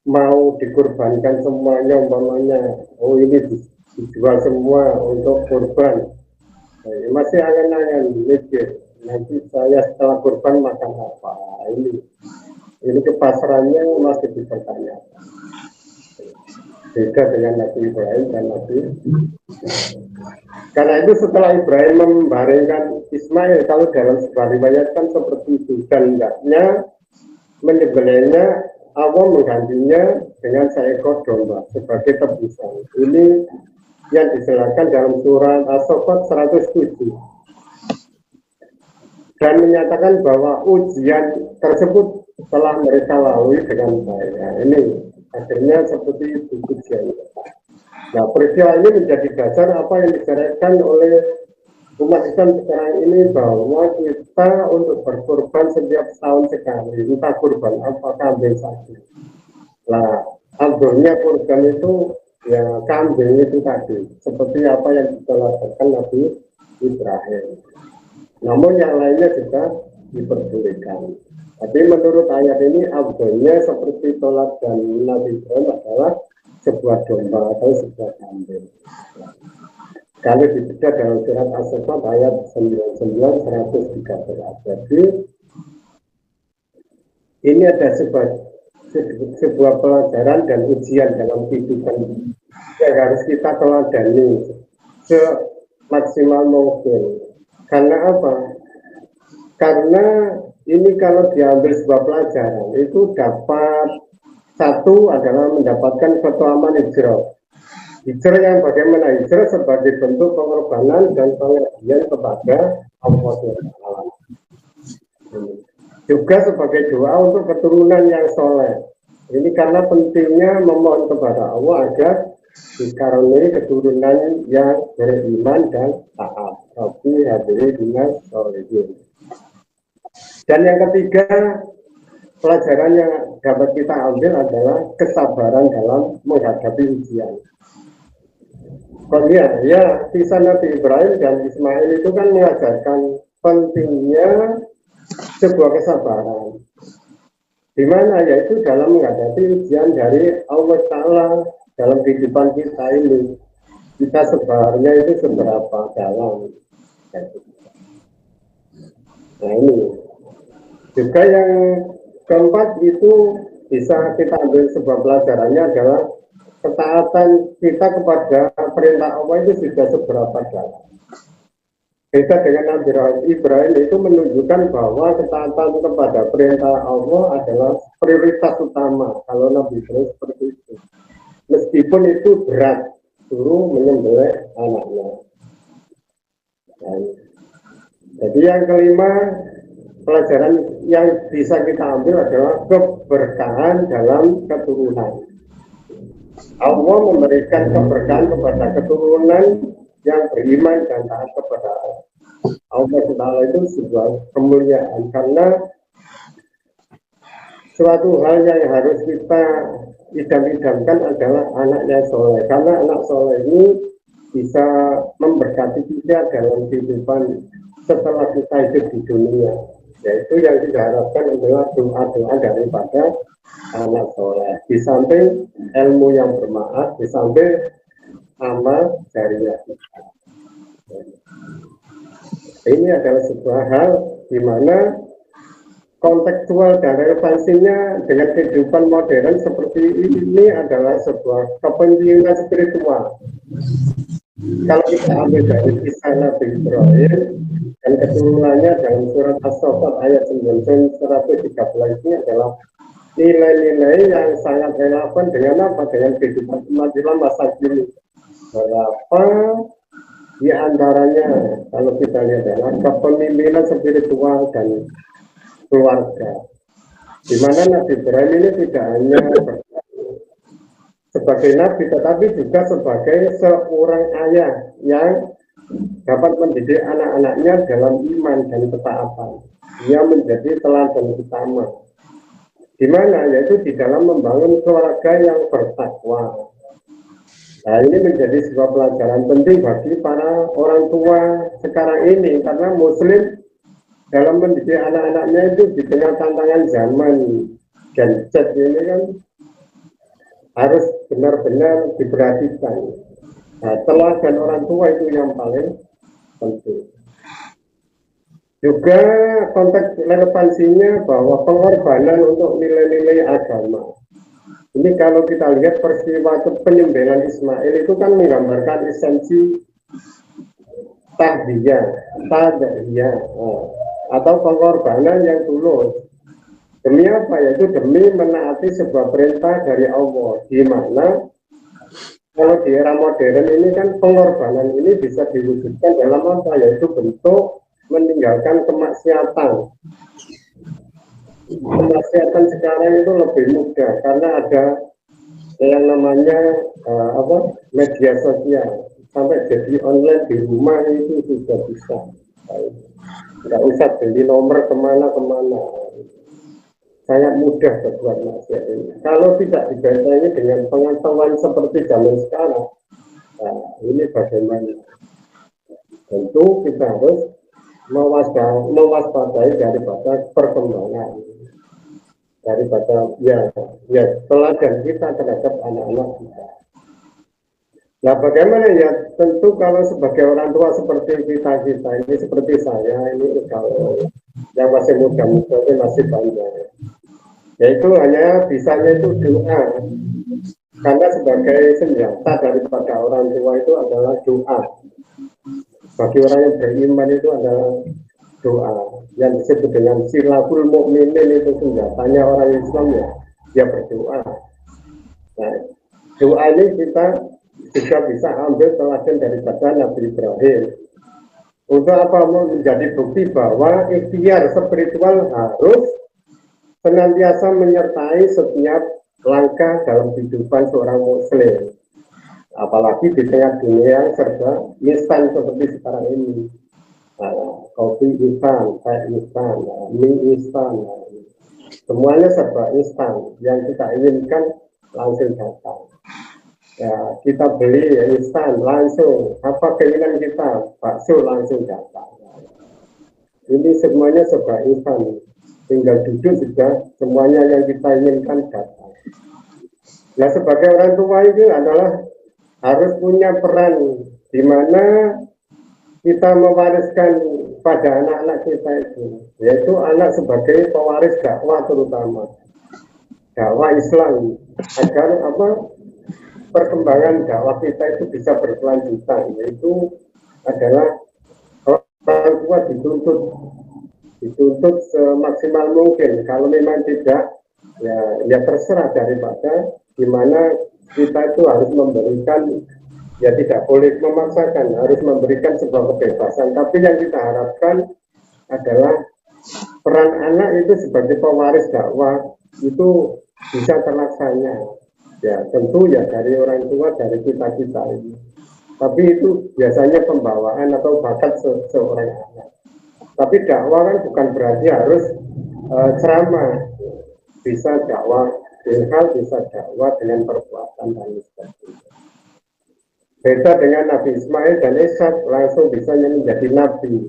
Mau dikurbankan semuanya, umpamanya oh ini dijual semua untuk kurban, masih angan-angan mikir nanti saya setelah kurban makan apa. Ini kepasrahannya masih dipertanyakan. Beda dengan Nabi Ibrahim dan Nabi. Karena itu setelah Ibrahim membaringkan Ismail, kalau dalam sebuah riwayat kan seperti itu, dan hendaknya menyembelihnya, Allah menggantinya dengan seekor domba sebagai tebusan. Ini yang dijelaskan dalam surat As-Saffat 107. Dan menyatakan bahwa ujian tersebut telah mereka lalui dengan baik. Nah, ini akhirnya seperti itu tujuannya. Nah, peristiwa ini menjadi dasar apa yang dijelaskan oleh umat Islam sekarang ini, bahwa kita untuk berkorban setiap tahun sekali, entah kurban apa, kambing sapi. Nah, abdulnya kurban itu ya kambing itu tadi, seperti apa yang dilakukan Nabi Ibrahim. Namun yang lainnya juga diperbolehkan. Tapi menurut ayat ini abdulnya seperti tolak dan Nabi Ibrahim adalah sebuah domba atau sebuah kambing. Kalau dibaca dalam surat As-Saffat ayat 99 113. Jadi ini ada sebuah pelajaran dan ujian dalam kehidupan yang harus kita teladani semaksimal mungkin. Karena apa? Karena ini kalau diambil sebuah pelajaran itu dapat, satu adalah mendapatkan keutamaan hijrah. Hijrah yang bagaimana? Hijrah sebagai bentuk pengorbanan dan pengabdian kepada Allah SWT. Juga sebagai doa untuk keturunan yang soleh. Ini karena pentingnya memohon kepada Allah agar dikaruniai keturunan yang beriman dan taat. Tapi hadiri dinas solihin. Dan yang ketiga, pelajaran yang dapat kita ambil adalah kesabaran dalam menghadapi ujian. Ya, kisah Nabi Ibrahim dan Ismail itu kan mengajarkan pentingnya sebuah kesabaran. Di mana yaitu dalam menghadapi ujian dari Allah Ta'ala dalam kehidupan kita ini. Kita sebarnya itu seberapa dalam. Nah ini. Juga yang keempat itu bisa kita ambil sebuah pelajarannya adalah ketaatan kita kepada perintah Allah itu sudah seberapa dalam. Beda dengan Nabi Ibrahim itu menunjukkan bahwa ketaatan kepada perintah Allah adalah prioritas utama. Kalau Nabi Ibrahim seperti itu. Meskipun itu berat, suruh menyembelih anaknya. Nah, jadi yang kelima, pelajaran yang bisa kita ambil adalah keberkahan dalam keturunan. Allah memberikan keberkahan kepada keturunan yang beriman dan taat kepada Allah Ta'ala itu sebuah kemuliaan, karena suatu hal yang harus kita idam-idamkan adalah anak yang soleh, karena anak soleh ini bisa memberkati kita dalam kehidupan setelah kita hidup di dunia. Yaitu yang diharapkan adalah doa-doa daripada anak soleh. Di samping ilmu yang bermanfaat, di samping amal jariah kita. Ini adalah sebuah hal di mana kontekstual dan relevansinya dengan kehidupan modern seperti ini adalah sebuah kepentingan spiritual. Kalau kita ambil dari kisah Nabi Ibrahim dan keturunannya dalam surat As-Saffat ayat 113 ini adalah nilai-nilai yang sangat relevan dengan apa? Dengan kehidupan umat Islam masa kini. Berapa di antaranya kalau kita lihat adalah kepemimpinan spiritual dan keluarga. Di mana Nabi Ibrahim ini tidak hanya sebagai nabi, tetapi juga sebagai seorang ayah yang dapat mendidik anak-anaknya dalam iman dan ketaatan. Dia menjadi teladan utama. Di mana yaitu di dalam membangun keluarga yang bertakwa. Nah, ini menjadi sebuah pelajaran penting bagi para orang tua sekarang ini, karena Muslim dalam mendidik anak-anaknya itu di tengah tantangan zaman gadget ini kan harus benar-benar diperhatikan. Nah, teladan orang tua itu yang paling penting. Juga konteks relevansinya bahwa pengorbanan untuk nilai-nilai agama. Ini kalau kita lihat peristiwa penyembelihan Ismail itu kan menggambarkan esensi tahdiyah atau pengorbanan yang tulus. Demi apa? Yaitu demi menaati sebuah perintah dari Allah. Di mana kalau di era modern ini kan pengorbanan ini bisa diwujudkan dalam apa? Yaitu bentuk meninggalkan kemaksiatan. Kemaksiatan sekarang itu lebih mudah karena ada yang namanya media sosial sampai jadi online di rumah itu sudah bisa. Nggak usah beli nomor kemana-kemana. Sangat mudah berbuat maksiat ini. Kalau tidak dibentengi dengan pengetahuan seperti zaman sekarang, nah, ini bagaimana? Tentu kita harus mewaspadai daripada perkembangan, daripada teladan kita terhadap anak-anak kita. Nah, bagaimana ya? Tentu kalau sebagai orang tua seperti kita ini, seperti saya ini, kalau yang masih muda-muda ini masih banyak. Yaitu hanya bisanya itu doa. Karena sebagai senjata daripada orang tua itu adalah doa. Bagi orang yang beriman itu adalah doa. Yang disebut dengan silahul mukminin itu senjatanya orang Islam ya, dia berdoa. Nah, doa ini kita juga bisa ambil teladan daripada Nabi Ibrahim. Untuk apa? Menjadi bukti bahwa ikhtiar spiritual harus senantiasa menyertai setiap langkah dalam kehidupan seorang muslim. Apalagi di tengah dunia yang serba instan seperti sekarang ini. Kopi instan, teh instan, mie instan, semuanya serba instan. Yang kita inginkan langsung datang. Ya, kita beli instan langsung. Apa keinginan kita? Bakso langsung datang. Ini semuanya serba instan. Tinggal duduk sudah semuanya yang kita inginkan datang. Nah, sebagai orang tua itu adalah harus punya peran di mana kita mewariskan pada anak-anak kita itu, yaitu anak sebagai pewaris dakwah, terutama dakwah Islam, agar perkembangan dakwah kita itu bisa berkelanjutan. Yaitu adalah orang tua dituntut semaksimal mungkin. Kalau memang tidak, ya terserah daripada gimana kita itu harus memberikan. Ya tidak boleh memaksakan, harus memberikan sebuah kebebasan. Tapi yang kita harapkan adalah peran anak itu sebagai pewaris dakwah itu bisa terlaksana. Ya tentu ya dari orang tua, dari kita ini. Tapi itu biasanya pembawaan atau bakat seorang anak. Tapi dakwah kan bukan berarti harus ceramah. Bisa dakwah dengan bisa dakwah dengan perbuatan dan sebagainya. Beda dengan Nabi Ismail dan Ishak, langsung bisa menjadi nabi.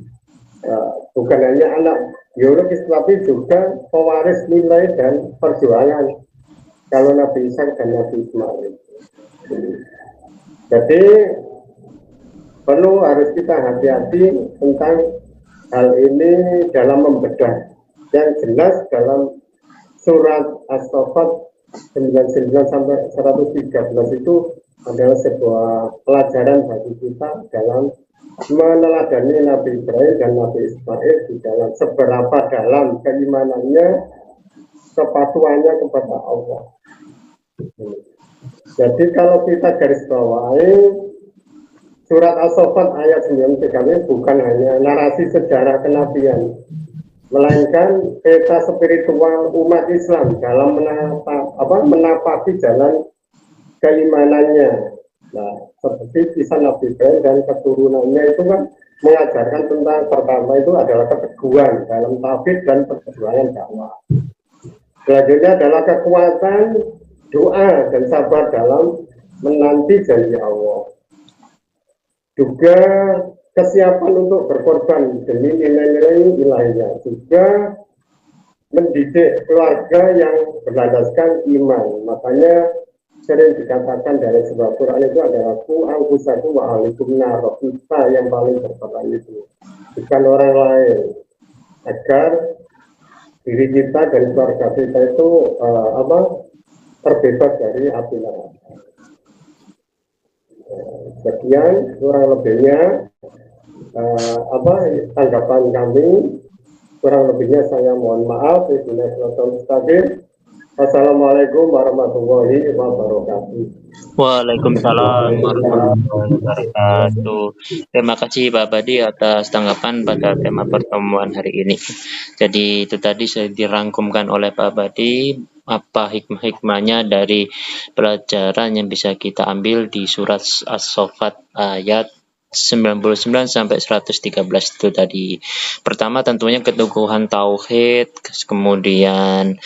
Bukan hanya anak biologis, tapi juga pewaris nilai dan perjuangan. Kalau Nabi Ishak dan Nabi Ismail. Jadi perlu harus kita hati-hati tentang hal ini dalam membedah. Yang jelas dalam surat As-Saffat 99 sampai 113 itu adalah sebuah pelajaran bagi kita dalam meneladani Nabi Ibrahim dan Nabi Ismail di dalam seberapa dalam keimanannya, kepatuhannya kepada Allah. Jadi kalau kita garis bawahi surat As-Saffat ayat 93 ini bukan hanya narasi sejarah kenabian, melainkan peta spiritual umat Islam dalam menapaki jalan keimanannya. Nah, seperti kisah Nabi Ibrahim dan keturunannya itu kan mengajarkan tentang pertama itu adalah keteguhan dalam tauhid dan perjuangan dakwah. Selanjutnya adalah kekuatan doa dan sabar dalam menanti janji Allah. Juga kesiapan untuk berkorban demi nilai-nilai ilahiyah. Juga mendidik keluarga yang berlandaskan iman. Makanya sering dikatakan dari sebuah Quran itu adalah ku angkusaku wa alikum naro, kita yang paling berperan itu, bukan orang lain, agar diri kita dan keluarga kita itu terbebas dari api neraka. Sekian kurang lebihnya tanggapan kami. Kurang lebihnya saya mohon maaf. Assalamualaikum warahmatullahi wabarakatuh. Waalaikumsalam warahmatullahi wabarakatuh. Terima kasih Pak Badi atas tanggapan pada tema pertemuan hari ini. Jadi itu tadi sudah dirangkumkan oleh Pak Badi apa hikmah-hikmahnya dari pelajaran yang bisa kita ambil di surat As-Saffat ayat 99 sampai 113 itu tadi. Pertama tentunya keteguhan tauhid, kemudian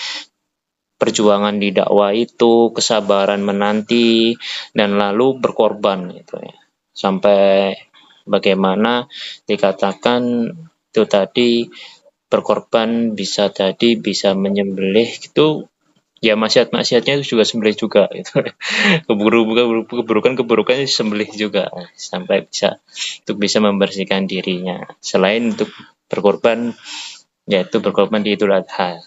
perjuangan di dakwah itu, kesabaran menanti, dan lalu berkorban gitu ya. Sampai bagaimana dikatakan itu tadi berkorban bisa tadi bisa menyembelih itu ya maksiat-maksiatnya itu juga sembelih juga gitu. Keburukan sembelih juga sampai bisa untuk bisa membersihkan dirinya. Selain untuk berkorban yaitu berkorban di Idul Adha.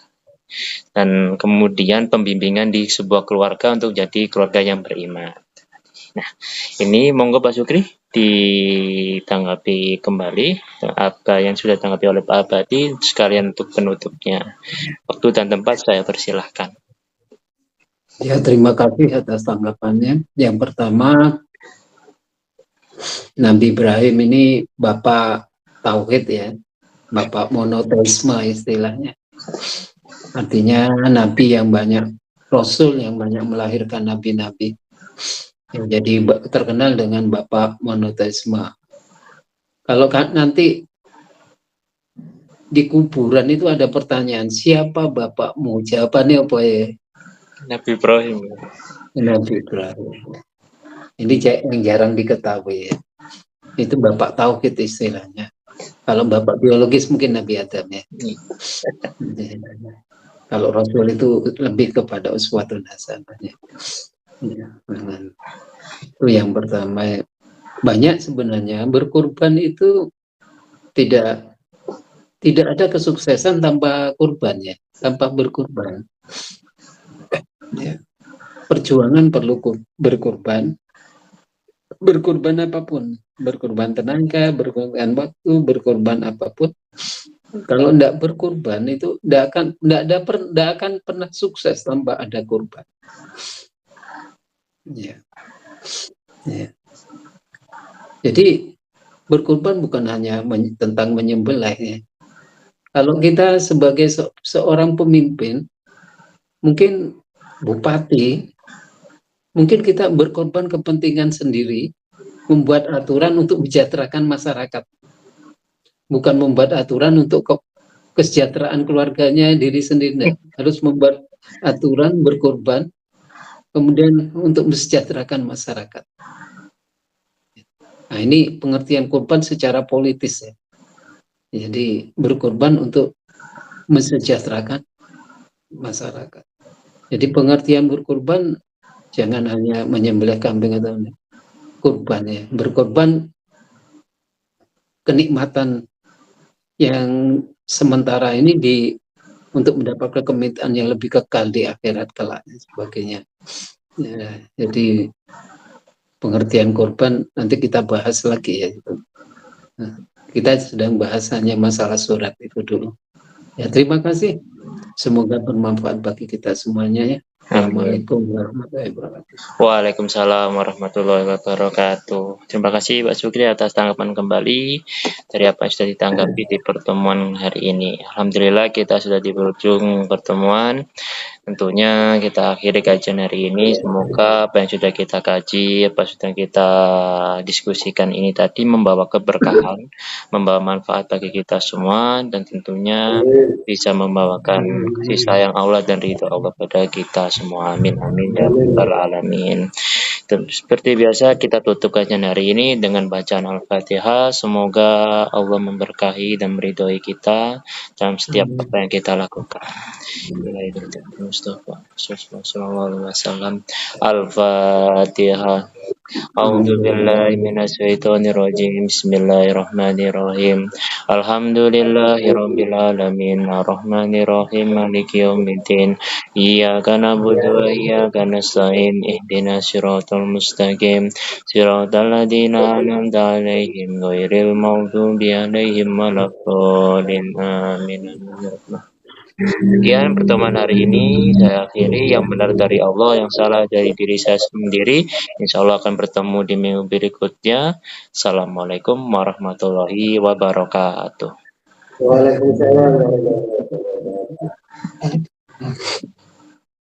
Dan kemudian pembimbingan di sebuah keluarga untuk jadi keluarga yang beriman. Nah, ini monggo Pak Sukri ditanggapi kembali apa yang sudah ditanggapi oleh Pak Abadi sekalian untuk penutupnya. Waktu dan tempat saya persilahkan. Ya, terima kasih atas tanggapannya. Yang pertama, Nabi Ibrahim ini bapak tauhid ya, bapak monoteisme istilahnya. Artinya nabi yang banyak, rasul yang banyak melahirkan nabi-nabi. Yang jadi terkenal dengan bapak monoteisme. Kalau nanti di kuburan itu ada pertanyaan, siapa bapakmu? Jawabannya apa ya? Nabi Ibrahim. Nabi Ibrahim. Ini yang jarang diketahui ya. Itu bapak tauhid istilahnya. Kalau bapak biologis mungkin Nabi Adam ya. Kalau Rasul itu lebih kepada uswatun hasanah. Ya, itu yang pertama. Banyak sebenarnya berkorban itu tidak ada kesuksesan tanpa kurban ya, tanpa berkorban. Ya. Perjuangan perlu berkorban. Berkorban apapun, berkorban tenaga, berkorban waktu, berkorban apapun. Kalau tidak berkorban itu tidak akan pernah sukses tanpa ada korban. Ya. Ya. Jadi berkorban bukan hanya tentang menyembelih ya. Kalau kita sebagai seorang pemimpin, mungkin bupati, mungkin kita berkorban kepentingan sendiri, membuat aturan untuk mensejahterakan masyarakat. Bukan membuat aturan untuk kesejahteraan keluarganya diri sendiri. Harus membuat aturan berkorban, kemudian untuk mensejahterakan masyarakat. Nah, ini pengertian korban secara politis ya. Jadi berkorban untuk mensejahterakan masyarakat. Jadi pengertian berkorban jangan hanya menyembelih kambing atau kurban ya. Berkorban kenikmatan yang sementara ini untuk mendapatkan kenikmatan yang lebih kekal di akhirat kelak dan sebagainya. Ya, jadi pengertian korban nanti kita bahas lagi ya. Nah, kita sedang bahas hanya masalah surat itu dulu. Ya, terima kasih. Semoga bermanfaat bagi kita semuanya ya. Assalamualaikum warahmatullahi wabarakatuh. Waalaikumsalam warahmatullahi wabarakatuh. Terima kasih Pak Sukri atas tanggapan kembali dari apa yang sudah ditanggapi di pertemuan hari ini. Alhamdulillah kita sudah di ujung pertemuan. Tentunya kita akhiri kajian hari ini. Semoga apa yang sudah kita kaji, apa yang sudah kita diskusikan ini tadi membawa keberkahan, membawa manfaat bagi kita semua, dan tentunya bisa membawakan kasih sayang Allah dan ridho Allah pada kita semua. Amin amin ya rabbal alamin. Seperti biasa kita tutup kajian hari ini dengan bacaan Al-Fatihah. Semoga Allah memberkahi dan meridhoi kita dalam setiap apa yang kita lakukan. Al-Fatihah. A'udzubillahi minasyaitonirrajim. Bismillahirrahmanirrahim. Alhamdulillahirabbil alamin. Arrahmanirrahim. Maliki yaumiddin. Iyyaka na'budu wa iyyaka nasta'in. Ihdinas siratal mustaqim. Siratal ladzina an'amta 'alaihim ghairil maghdubi alaihim waladdallin. Amin. Sekian pertemuan hari ini saya akhiri. Yang benar dari Allah, yang salah dari diri saya sendiri. Insya Allah akan bertemu di minggu berikutnya. Assalamualaikum warahmatullahi wabarakatuh. Waalaikumsalam warahmatullahi wabarakatuh.